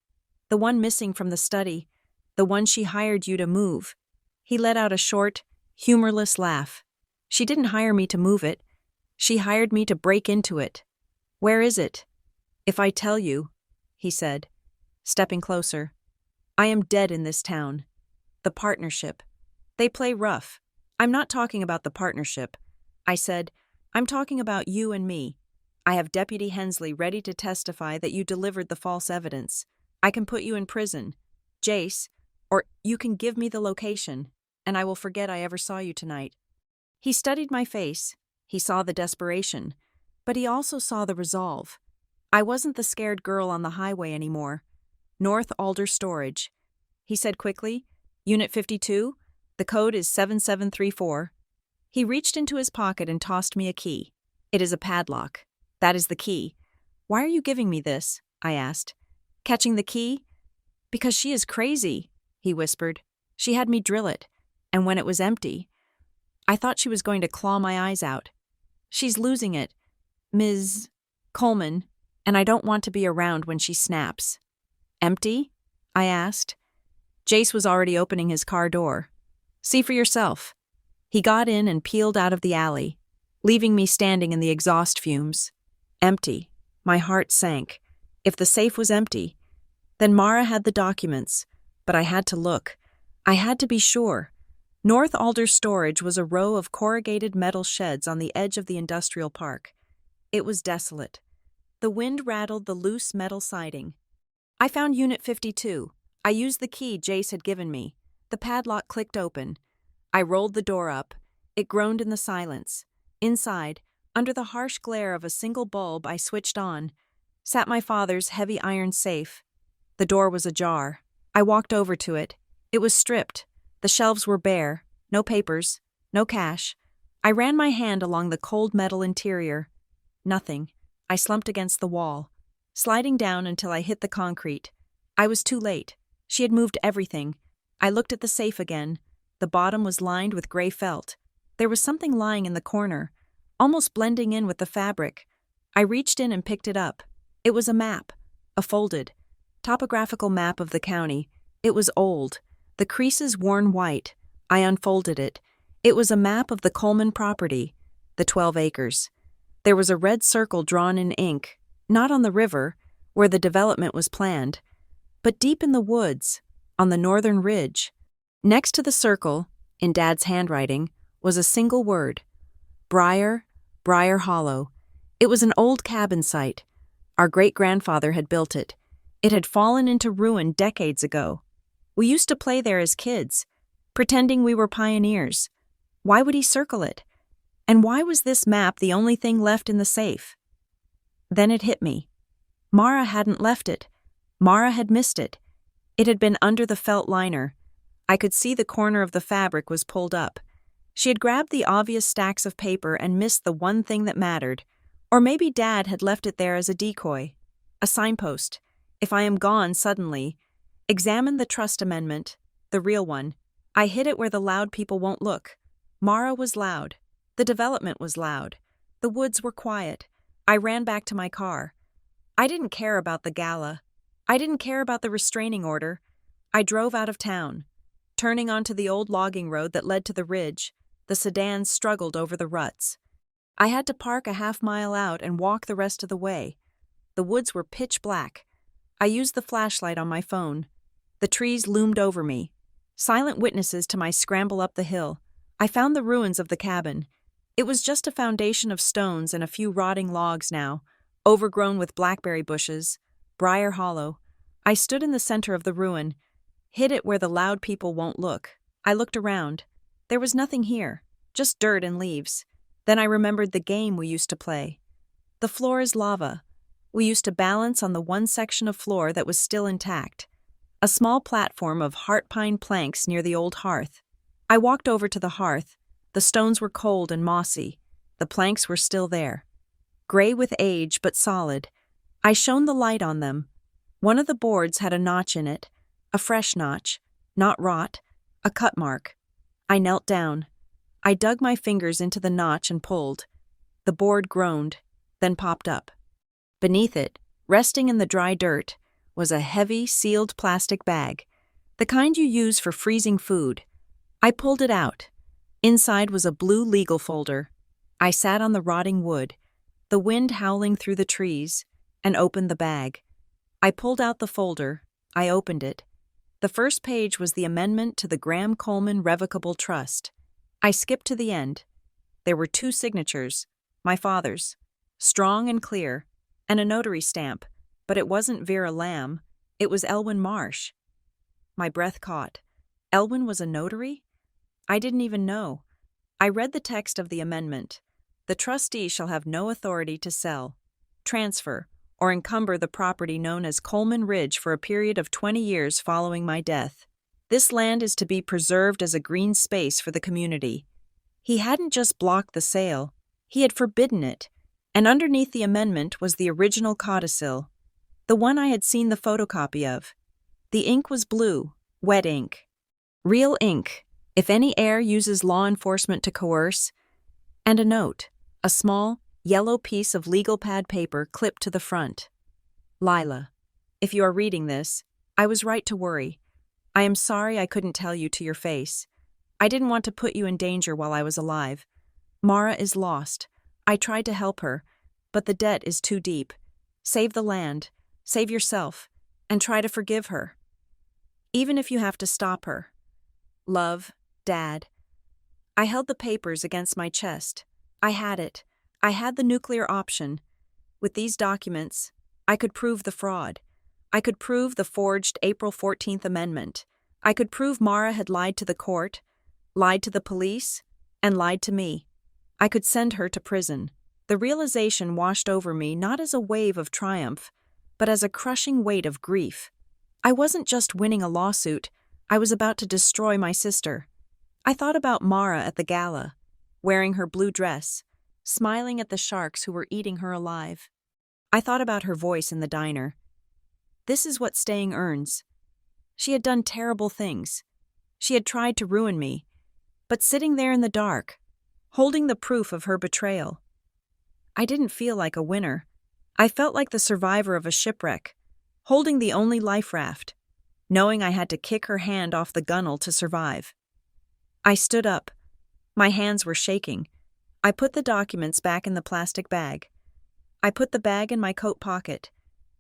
The one missing from the study. The one she hired you to move." He let out a short, humorless laugh. "She didn't hire me to move it. She hired me to break into it." "Where is it?" "If I tell you," he said, stepping closer, "I am dead in this town. The partnership. They play rough. I'm not talking about the partnership," I said. "I'm talking about you and me. I have Deputy Hensley ready to testify that you delivered the false evidence. I can put you in prison, Jace, or you can give me the location, and I will forget I ever saw you tonight." He studied my face. He saw the desperation, but he also saw the resolve. I wasn't the scared girl on the highway anymore. "North Alder Storage," he said quickly. "Unit 52? The code is 7734. He reached into his pocket and tossed me a key. "It is a padlock. That is the key." "Why are you giving me this?" I asked. "Catching the key?" "Because she is crazy," he whispered. "She had me drill it, and when it was empty, I thought she was going to claw my eyes out. She's losing it, Ms. Coleman, and I don't want to be around when she snaps." "Empty?" I asked. Jace was already opening his car door. "See for yourself." He got in and peeled out of the alley, leaving me standing in the exhaust fumes. Empty. My heart sank. If the safe was empty, then Mara had the documents, but I had to look. I had to be sure. North Alder Storage was a row of corrugated metal sheds on the edge of the industrial park. It was desolate. The wind rattled the loose metal siding. I found Unit 52. I used the key Jace had given me. The padlock clicked open. I rolled the door up. It groaned in the silence. Inside, under the harsh glare of a single bulb I switched on, sat my father's heavy iron safe. The door was ajar. I walked over to it. It was stripped. The shelves were bare. No papers. No cash. I ran my hand along the cold metal interior. Nothing. I slumped against the wall, sliding down until I hit the concrete. I was too late. She had moved everything. I looked at the safe again. The bottom was lined with gray felt. There was something lying in the corner, almost blending in with the fabric. I reached in and picked it up. It was a map, a folded, topographical map of the county. It was old, the creases worn white. I unfolded it. It was a map of the Coleman property, the 12 acres. There was a red circle drawn in ink, not on the river, where the development was planned, but deep in the woods, on the northern ridge. Next to the circle, in Dad's handwriting, was a single word: Briar Hollow. It was an old cabin site. Our great-grandfather had built it. It had fallen into ruin decades ago. We used to play there as kids, pretending we were pioneers. Why would he circle it? And why was this map the only thing left in the safe? Then it hit me. Mara hadn't left it. Mara had missed it. It had been under the felt liner. I could see the corner of the fabric was pulled up. She had grabbed the obvious stacks of paper and missed the one thing that mattered. Or maybe Dad had left it there as a decoy, a signpost. If I am gone suddenly, examine the trust amendment, the real one. I hid it where the loud people won't look. Mara was loud. The development was loud. The woods were quiet. I ran back to my car. I didn't care about the gala. I didn't care about the restraining order. I drove out of town. Turning onto the old logging road that led to the ridge, the sedans struggled over the ruts. I had to park a half-mile out and walk the rest of the way. The woods were pitch black. I used the flashlight on my phone. The trees loomed over me, silent witnesses to my scramble up the hill. I found the ruins of the cabin. It was just a foundation of stones and a few rotting logs now, overgrown with blackberry bushes. Briar Hollow. I stood in the center of the ruin, hid it where the loud people won't look. I looked around. There was nothing here, just dirt and leaves. Then I remembered the game we used to play. The floor is lava. We used to balance on the one section of floor that was still intact, a small platform of heart pine planks near the old hearth. I walked over to the hearth. The stones were cold and mossy. The planks were still there, gray with age but solid. I shone the light on them. One of the boards had a notch in it, a fresh notch, not rot, a cut mark. I knelt down. I dug my fingers into the notch and pulled. The board groaned, then popped up. Beneath it, resting in the dry dirt, was a heavy, sealed plastic bag, the kind you use for freezing food. I pulled it out. Inside was a blue legal folder. I sat on the rotting wood, the wind howling through the trees, and opened the bag. I pulled out the folder. I opened it. The first page was the amendment to the Graham Coleman Revocable Trust. I skipped to the end. There were 2 signatures, my father's, strong and clear, and a notary stamp, but it wasn't Vera Lamb. It was Elwyn Marsh. My breath caught. Elwyn was a notary? I didn't even know. I read the text of the amendment. The trustee shall have no authority to sell, transfer, or encumber the property known as Coleman Ridge for a period of 20 years following my death. This land is to be preserved as a green space for the community. He hadn't just blocked the sale, he had forbidden it, and underneath the amendment was the original codicil, the one I had seen the photocopy of. The ink was blue, wet ink. Real ink, if any heir uses law enforcement to coerce, and a note, a small, yellow piece of legal pad paper clipped to the front. Lila, if you are reading this, I was right to worry. I am sorry I couldn't tell you to your face. I didn't want to put you in danger while I was alive. Mara is lost. I tried to help her, but the debt is too deep. Save the land, save yourself, and try to forgive her. Even if you have to stop her. Love, Dad. I held the papers against my chest. I had it. I had the nuclear option. With these documents, I could prove the fraud. I could prove the forged April 14th amendment. I could prove Mara had lied to the court, lied to the police, and lied to me. I could send her to prison. The realization washed over me not as a wave of triumph, but as a crushing weight of grief. I wasn't just winning a lawsuit, I was about to destroy my sister. I thought about Mara at the gala, wearing her blue dress, smiling at the sharks who were eating her alive. I thought about her voice in the diner. This is what staying earns. She had done terrible things. She had tried to ruin me, but sitting there in the dark, holding the proof of her betrayal. I didn't feel like a winner. I felt like the survivor of a shipwreck, holding the only life raft, knowing I had to kick her hand off the gunwale to survive. I stood up. My hands were shaking. I put the documents back in the plastic bag. I put the bag in my coat pocket.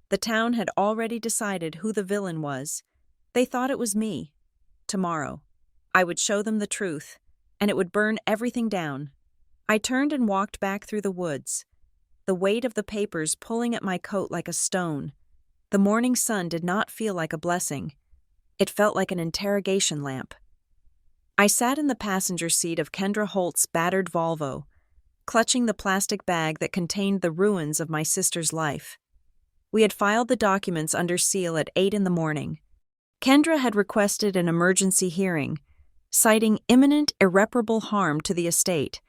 The town had already decided who the villain was. They thought it was me. Tomorrow, I would show them the truth, and it would burn everything down. I turned and walked back through the woods, the weight of the papers pulling at my coat like a stone. The morning sun did not feel like a blessing. It felt like an interrogation lamp. I sat in the passenger seat of Kendra Holt's battered Volvo, clutching the plastic bag that contained the ruins of my sister's life. We had filed the documents under seal at 8 in the morning. Kendra had requested an emergency hearing, citing imminent irreparable harm to the estate,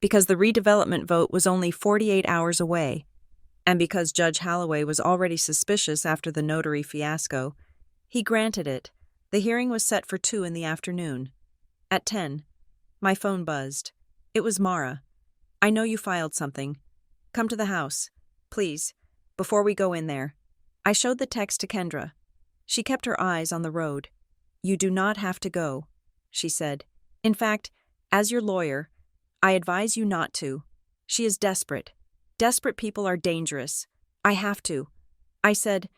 because the redevelopment vote was only 48 hours away, and because Judge Holloway was already suspicious after the notary fiasco. He granted it. The hearing was set for 2 in the afternoon. At 10, my phone buzzed. It was Mara. I know you filed something. Come to the house, please, before we go in there. I showed the text to Kendra. She kept her eyes on the road. You do not have to go, she said. In fact, as your lawyer, I advise you not to. She is desperate. Desperate people are dangerous. I have to. I said,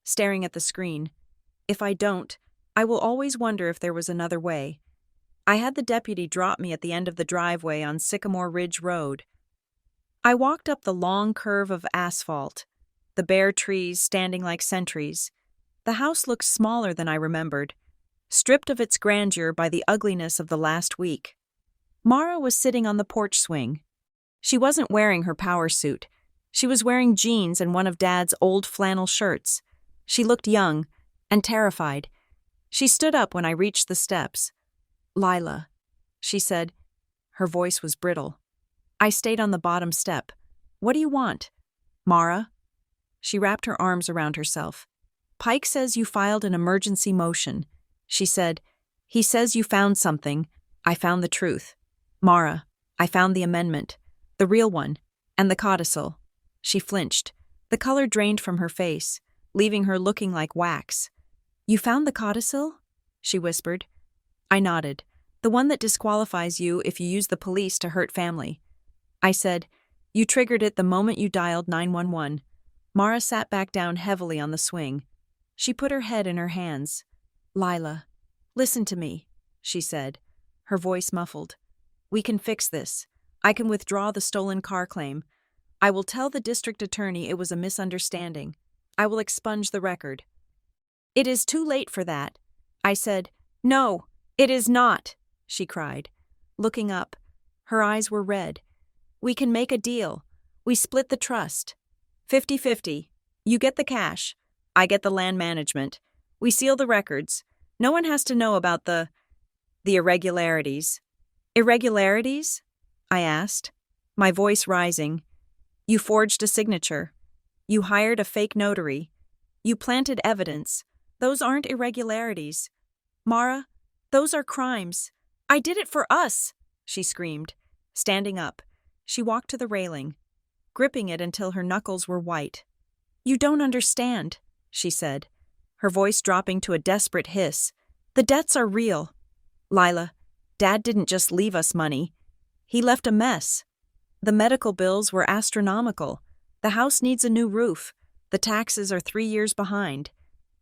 staring at the screen. If I don't, I will always wonder if there was another way. I had the deputy drop me at the end of the driveway on Sycamore Ridge Road. I walked up the long curve of asphalt, the bare trees standing like sentries. The house looked smaller than I remembered, stripped of its grandeur by the ugliness of the last week. Mara was sitting on the porch swing. She wasn't wearing her power suit. She was wearing jeans and one of Dad's old flannel shirts. She looked young and terrified. She stood up when I reached the steps. Lila, she said. Her voice was brittle. I stayed on the bottom step. What do you want? Mara? She wrapped her arms around herself. Pike says you filed an emergency motion, she said. He says you found something. I found the truth. Mara, I found the amendment, the real one, and the codicil. She flinched. The color drained from her face, leaving her looking like wax. You found the codicil? She whispered. I nodded. The one that disqualifies you if you use the police to hurt family. I said, you triggered it the moment you dialed 911. Mara sat back down heavily on the swing. She put her head in her hands. Lila, listen to me, she said, her voice muffled. We can fix this. I can withdraw the stolen car claim. I will tell the district attorney it was a misunderstanding. I will expunge the record. "It is too late for that." I said, "No, it is not," she cried. Looking up, her eyes were red. "We can make a deal. We split the trust. 50-50. You get the cash. I get the land management. We seal the records. No one has to know about the irregularities." "Irregularities?" I asked, my voice rising. "You forged a signature. You hired a fake notary. You planted evidence. Those aren't irregularities. Mara, those are crimes. I did it for us," she screamed. Standing up, she walked to the railing, gripping it until her knuckles were white. "You don't understand," she said, her voice dropping to a desperate hiss. "The debts are real. Lila, Dad didn't just leave us money. He left a mess. The medical bills were astronomical. The house needs a new roof. The taxes are 3 years behind.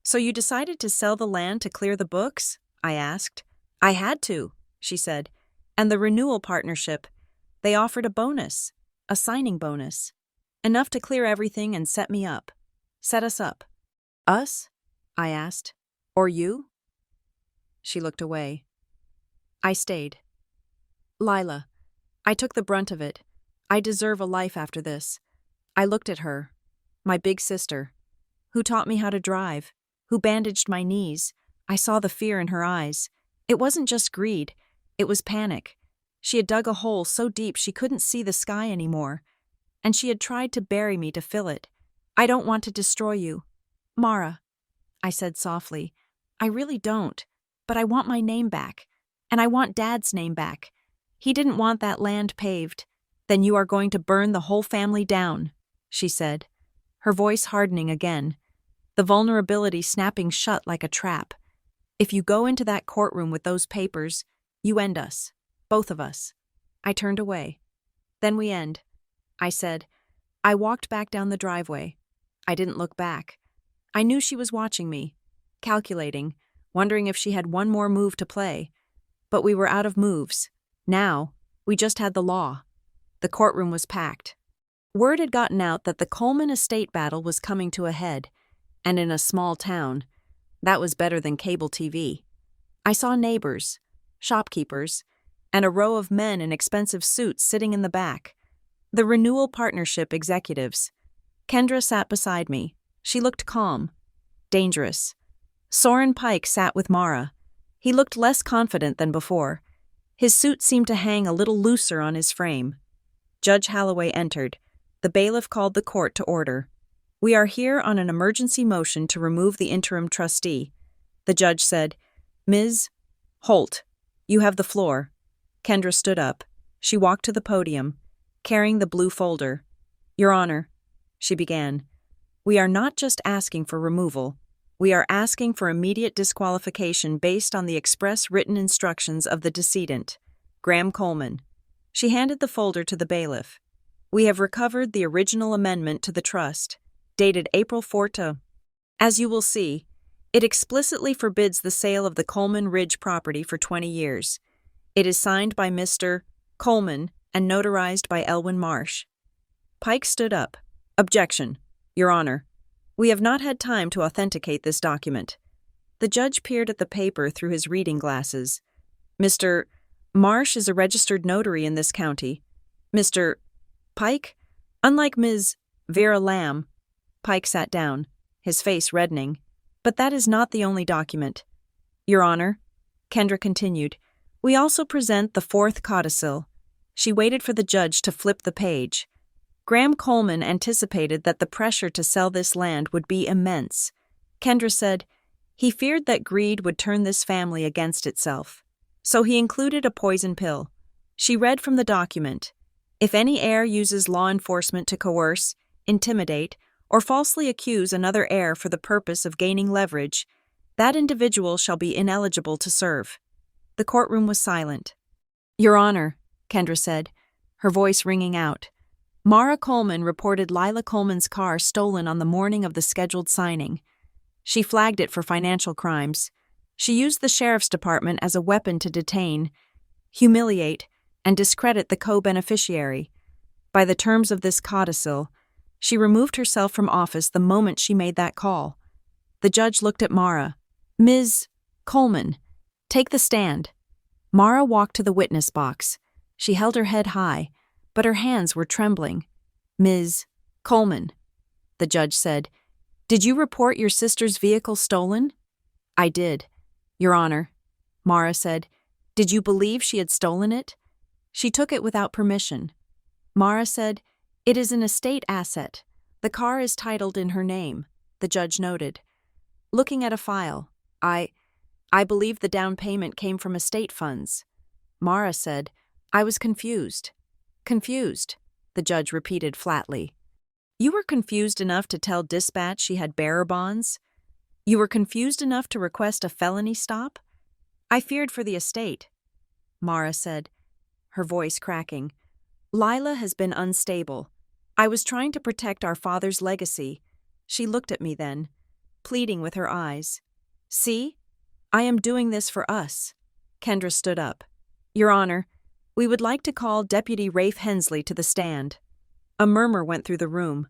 So you decided to sell the land to clear the books?" I asked. "I had to," she said. "And the renewal partnership. They offered a bonus, a signing bonus. Enough to clear everything and set me up. Set us up." "Us?" I asked. "Or you?" She looked away. I stayed. "Lila, I took the brunt of it. I deserve a life after this." I looked at her, my big sister, who taught me how to drive, who bandaged my knees. I saw the fear in her eyes. It wasn't just greed, it was panic. She had dug a hole so deep she couldn't see the sky anymore, and she had tried to bury me to fill it. "I don't want to destroy you, Mara," I said softly. "I really don't, but I want my name back, and I want Dad's name back. He didn't want that land paved." "Then you are going to burn the whole family down," she said, her voice hardening again, the vulnerability snapping shut like a trap. "If you go into that courtroom with those papers, you end us, both of us." I turned away. "Then we end," I said. I walked back down the driveway. I didn't look back. I knew she was watching me, calculating, wondering if she had one more move to play. But we were out of moves. Now, we just had the law. The courtroom was packed. Word had gotten out that the Coleman estate battle was coming to a head, and in a small town. That was better than cable TV. I saw neighbors, shopkeepers, and a row of men in expensive suits sitting in the back. The renewal partnership executives. Kendra sat beside me. She looked calm, dangerous. Soren Pike sat with Mara. He looked less confident than before. His suit seemed to hang a little looser on his frame. Judge Holloway entered. The bailiff called the court to order. "We are here on an emergency motion to remove the interim trustee." The judge said, "Ms. Holt, you have the floor." Kendra stood up. She walked to the podium, carrying the blue folder. "Your Honor," she began, "we are not just asking for removal. We are asking for immediate disqualification based on the express written instructions of the decedent, Graham Coleman." She handed the folder to the bailiff. "We have recovered the original amendment to the trust, dated April 4. As you will see, it explicitly forbids the sale of the Coleman Ridge property for 20 years. It is signed by Mr. Coleman and notarized by Elwyn Marsh." Pike stood up. "Objection, Your Honor. We have not had time to authenticate this document." The judge peered at the paper through his reading glasses. "Mr. Marsh is a registered notary in this county. Mr. Pike, unlike Ms. Vera Lamb." Pike sat down, his face reddening. "But that is not the only document. Your Honor," Kendra continued, "we also present the fourth codicil." She waited for the judge to flip the page. Graham Coleman anticipated that the pressure to sell this land would be immense. Kendra said, "He feared that greed would turn this family against itself. So he included a poison pill." She read from the document. "If any heir uses law enforcement to coerce, intimidate, or falsely accuse another heir for the purpose of gaining leverage, that individual shall be ineligible to serve." The courtroom was silent. "Your Honor," Kendra said, her voice ringing out, "Mara Coleman reported Lila Coleman's car stolen on the morning of the scheduled signing. She flagged it for financial crimes. She used the sheriff's department as a weapon to detain, humiliate, and discredit the co-beneficiary. By the terms of this codicil, she removed herself from office the moment she made that call. The judge looked at Mara. Ms. Coleman, take the stand. Mara walked to the witness box. She held her head high, but her hands were trembling. Ms. Coleman, the judge said, did you report your sister's vehicle stolen? I did, Your Honor. Mara said, did you believe she had stolen it? She took it without permission. Mara said, it is an estate asset. The car is titled in her name, the judge noted. Looking at a file, I believe the down payment came from estate funds. Mara said, I was confused. Confused, the judge repeated flatly. You were confused enough to tell dispatch she had bearer bonds? You were confused enough to request a felony stop? I feared for the estate, Mara said, her voice cracking. Lila has been unstable. I was trying to protect our father's legacy. She looked at me then, pleading with her eyes. See? I am doing this for us. Kendra stood up. Your Honor, we would like to call Deputy Rafe Hensley to the stand. A murmur went through the room.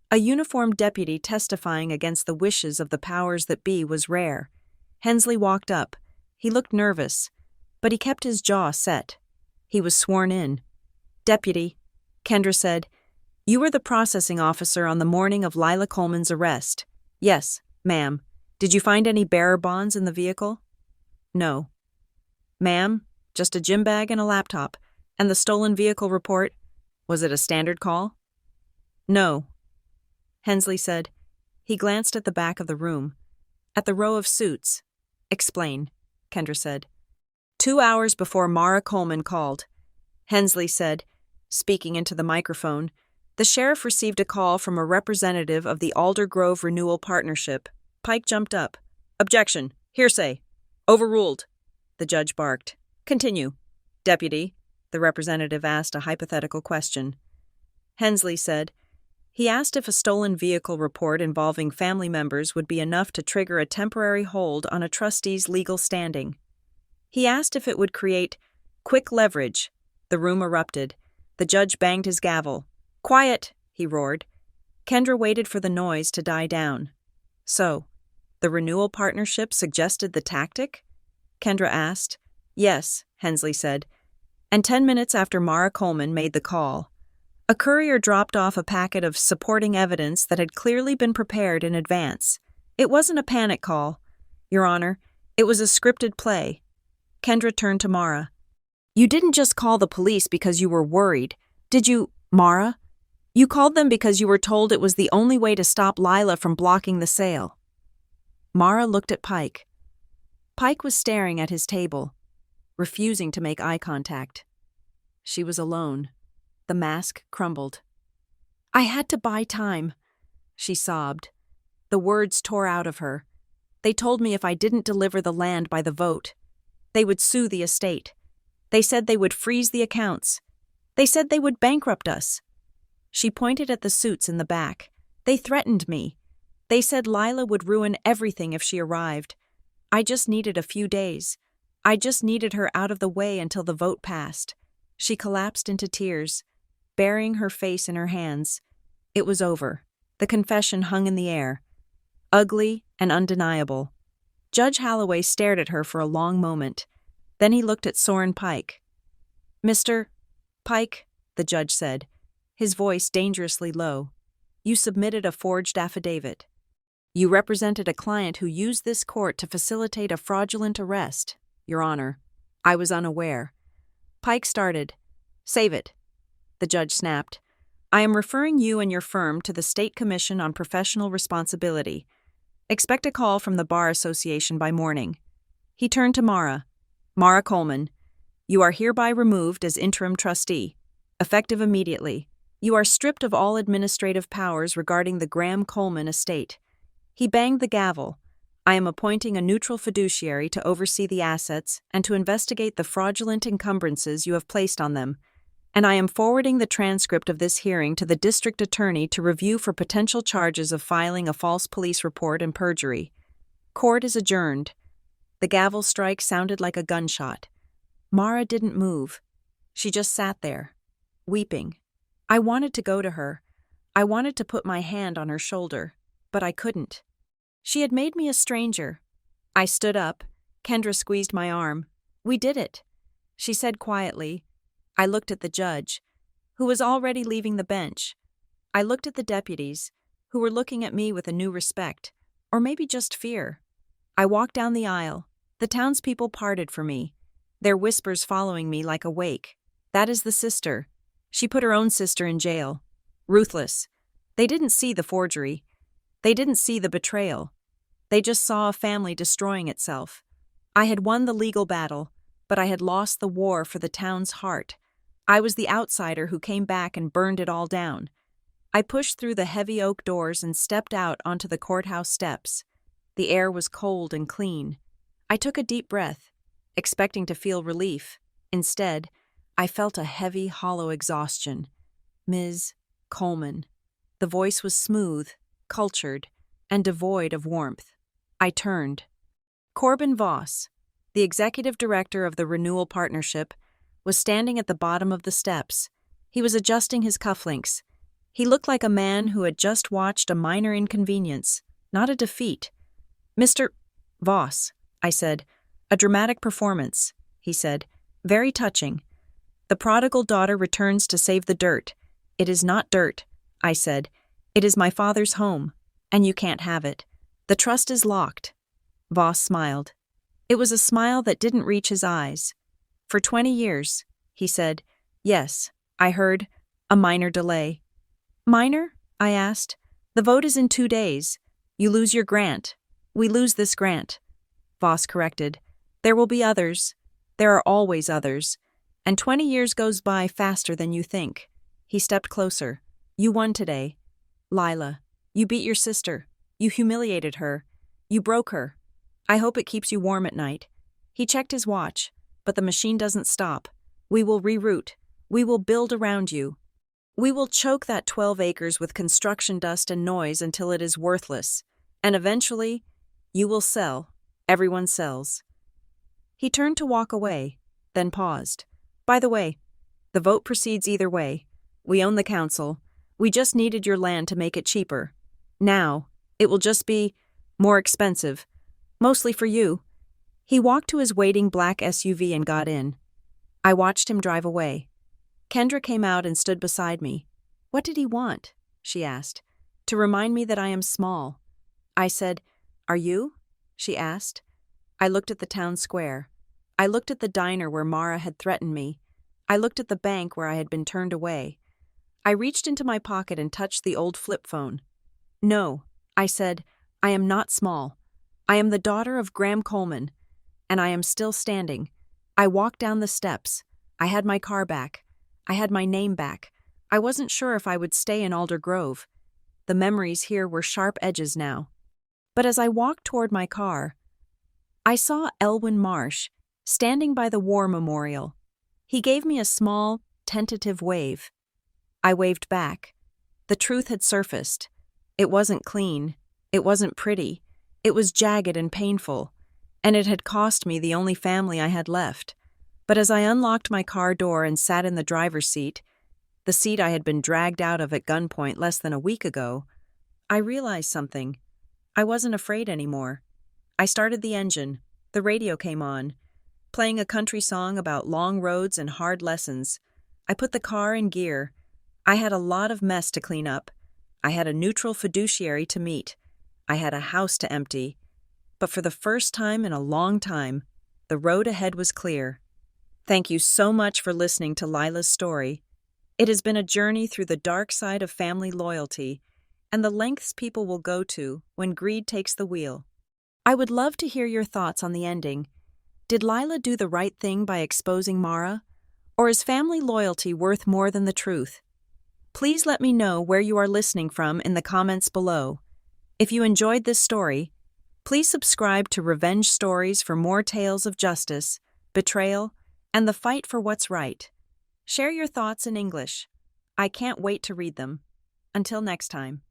A uniformed deputy testifying against the wishes of the powers that be was rare. Hensley walked up. He looked nervous, but he kept his jaw set. He was sworn in. Deputy, Kendra said, you were the processing officer on the morning of Lila Coleman's arrest. Yes, ma'am. Did you find any bearer bonds in the vehicle? No. Ma'am, just a gym bag and a laptop. And the stolen vehicle report? Was it a standard call? No. Hensley said. He glanced at the back of the room. At the row of suits. Explain, Kendra said. 2 hours before Mara Coleman called. Hensley said, speaking into the microphone, the sheriff received a call from a representative of the Alder Grove Renewal Partnership. Pike jumped up. Objection. Hearsay. Overruled. The judge barked. Continue. Deputy, the representative asked a hypothetical question. Hensley said, he asked if a stolen vehicle report involving family members would be enough to trigger a temporary hold on a trustee's legal standing. He asked if it would create quick leverage. The room erupted. The judge banged his gavel. Quiet, he roared. Kendra waited for the noise to die down. So, the renewal partnership suggested the tactic? Kendra asked. Yes, Hensley said. And 10 minutes after Mara Coleman made the call, a courier dropped off a packet of supporting evidence that had clearly been prepared in advance. It wasn't a panic call, Your Honor. It was a scripted play. Kendra turned to Mara. You didn't just call the police because you were worried, did you, Mara? You called them because you were told it was the only way to stop Lila from blocking the sale. Mara looked at Pike. Pike was staring at his table, refusing to make eye contact. She was alone. The mask crumbled. I had to buy time, she sobbed. The words tore out of her. They told me if I didn't deliver the land by the vote, they would sue the estate. They said they would freeze the accounts. They said they would bankrupt us. She pointed at the suits in the back. They threatened me. They said Lila would ruin everything if she arrived. I just needed a few days. I just needed her out of the way until the vote passed. She collapsed into tears, burying her face in her hands. It was over. The confession hung in the air, ugly and undeniable. Judge Holloway stared at her for a long moment. Then he looked at Soren Pike. Mr. Pike, the judge said, his voice dangerously low, you submitted a forged affidavit. You represented a client who used this court to facilitate a fraudulent arrest, Your Honor. I was unaware. Pike started. Save it, the judge snapped. I am referring you and your firm to the State Commission on Professional Responsibility. Expect a call from the Bar Association by morning. He turned to Mara. Mara Coleman, you are hereby removed as interim trustee, effective immediately. You are stripped of all administrative powers regarding the Graham Coleman estate. He banged the gavel. I am appointing a neutral fiduciary to oversee the assets and to investigate the fraudulent encumbrances you have placed on them, and I am forwarding the transcript of this hearing to the district attorney to review for potential charges of filing a false police report and perjury. Court is adjourned. The gavel strike sounded like a gunshot. Mara didn't move. She just sat there, weeping. I wanted to go to her. I wanted to put my hand on her shoulder, but I couldn't. She had made me a stranger. I stood up. Kendra squeezed my arm. "We did it," she said quietly. I looked at the judge, who was already leaving the bench. I looked at the deputies, who were looking at me with a new respect, or maybe just fear. I walked down the aisle. The townspeople parted for me, their whispers following me like a wake. "That is the sister. She put her own sister in jail. Ruthless." They didn't see the forgery. They didn't see the betrayal. They just saw a family destroying itself. I had won the legal battle, but I had lost the war for the town's heart. I was the outsider who came back and burned it all down. I pushed through the heavy oak doors and stepped out onto the courthouse steps. The air was cold and clean. I took a deep breath, expecting to feel relief. Instead, I felt a heavy, hollow exhaustion. "Ms. Coleman." The voice was smooth, cultured, and devoid of warmth. I turned. Corbin Voss, the executive director of the Renewal Partnership, was standing at the bottom of the steps. He was adjusting his cufflinks. He looked like a man who had just watched a minor inconvenience, not a defeat. "Mr. Voss," I said. "A dramatic performance," he said. "Very touching. The prodigal daughter returns to save the dirt." "It is not dirt," I said. "It is my father's home, and you can't have it. The trust is locked." Voss smiled. It was a smile that didn't reach his eyes. "For 20 years, he said. "Yes, I heard. A minor delay." "Minor?" I asked. "The vote is in 2 days. You lose your grant. We lose this grant." Voss corrected. "There will be others. There are always others. And 20 years goes by faster than you think." He stepped closer. "You won today. Lila, you beat your sister. You humiliated her. You broke her. I hope it keeps you warm at night." He checked his watch. "But the machine doesn't stop. We will reroute. We will build around you. We will choke that 12 acres with construction dust and noise until it is worthless. And eventually, you will sell. Everyone sells." He turned to walk away, then paused. "By the way, the vote proceeds either way. We own the council. We just needed your land to make it cheaper. Now, it will just be more expensive. Mostly for you." He walked to his waiting black SUV and got in. I watched him drive away. Kendra came out and stood beside me. "What did he want?" she asked. "To remind me that I am small." I said, "Are you?" she asked. I looked at the town square. I looked at the diner where Mara had threatened me. I looked at the bank where I had been turned away. I reached into my pocket and touched the old flip phone. "No," I said, "I am not small. I am the daughter of Graham Coleman, and I am still standing. I walked down the steps. I had my car back. I had my name back. I wasn't sure if I would stay in Alder Grove. The memories here were sharp edges now. But as I walked toward my car, I saw Elwyn Marsh standing by the war memorial. He gave me a small, tentative wave. I waved back. The truth had surfaced. It wasn't clean. It wasn't pretty. It was jagged and painful, and it had cost me the only family I had left. But as I unlocked my car door and sat in the driver's seat, the seat I had been dragged out of at gunpoint less than a week ago, I realized something. I wasn't afraid anymore. I started the engine. The radio came on, playing a country song about long roads and hard lessons. I put the car in gear. I had a lot of mess to clean up. I had a neutral fiduciary to meet. I had a house to empty. But for the first time in a long time, the road ahead was clear. Thank you so much for listening to Lila's story. It has been a journey through the dark side of family loyalty and the lengths people will go to when greed takes the wheel. I would love to hear your thoughts on the ending. Did Lila do the right thing by exposing Mara? Or is family loyalty worth more than the truth? Please let me know where you are listening from in the comments below. If you enjoyed this story, please subscribe to Revenge Stories for more tales of justice, betrayal, and the fight for what's right. Share your thoughts in English. I can't wait to read them. Until next time.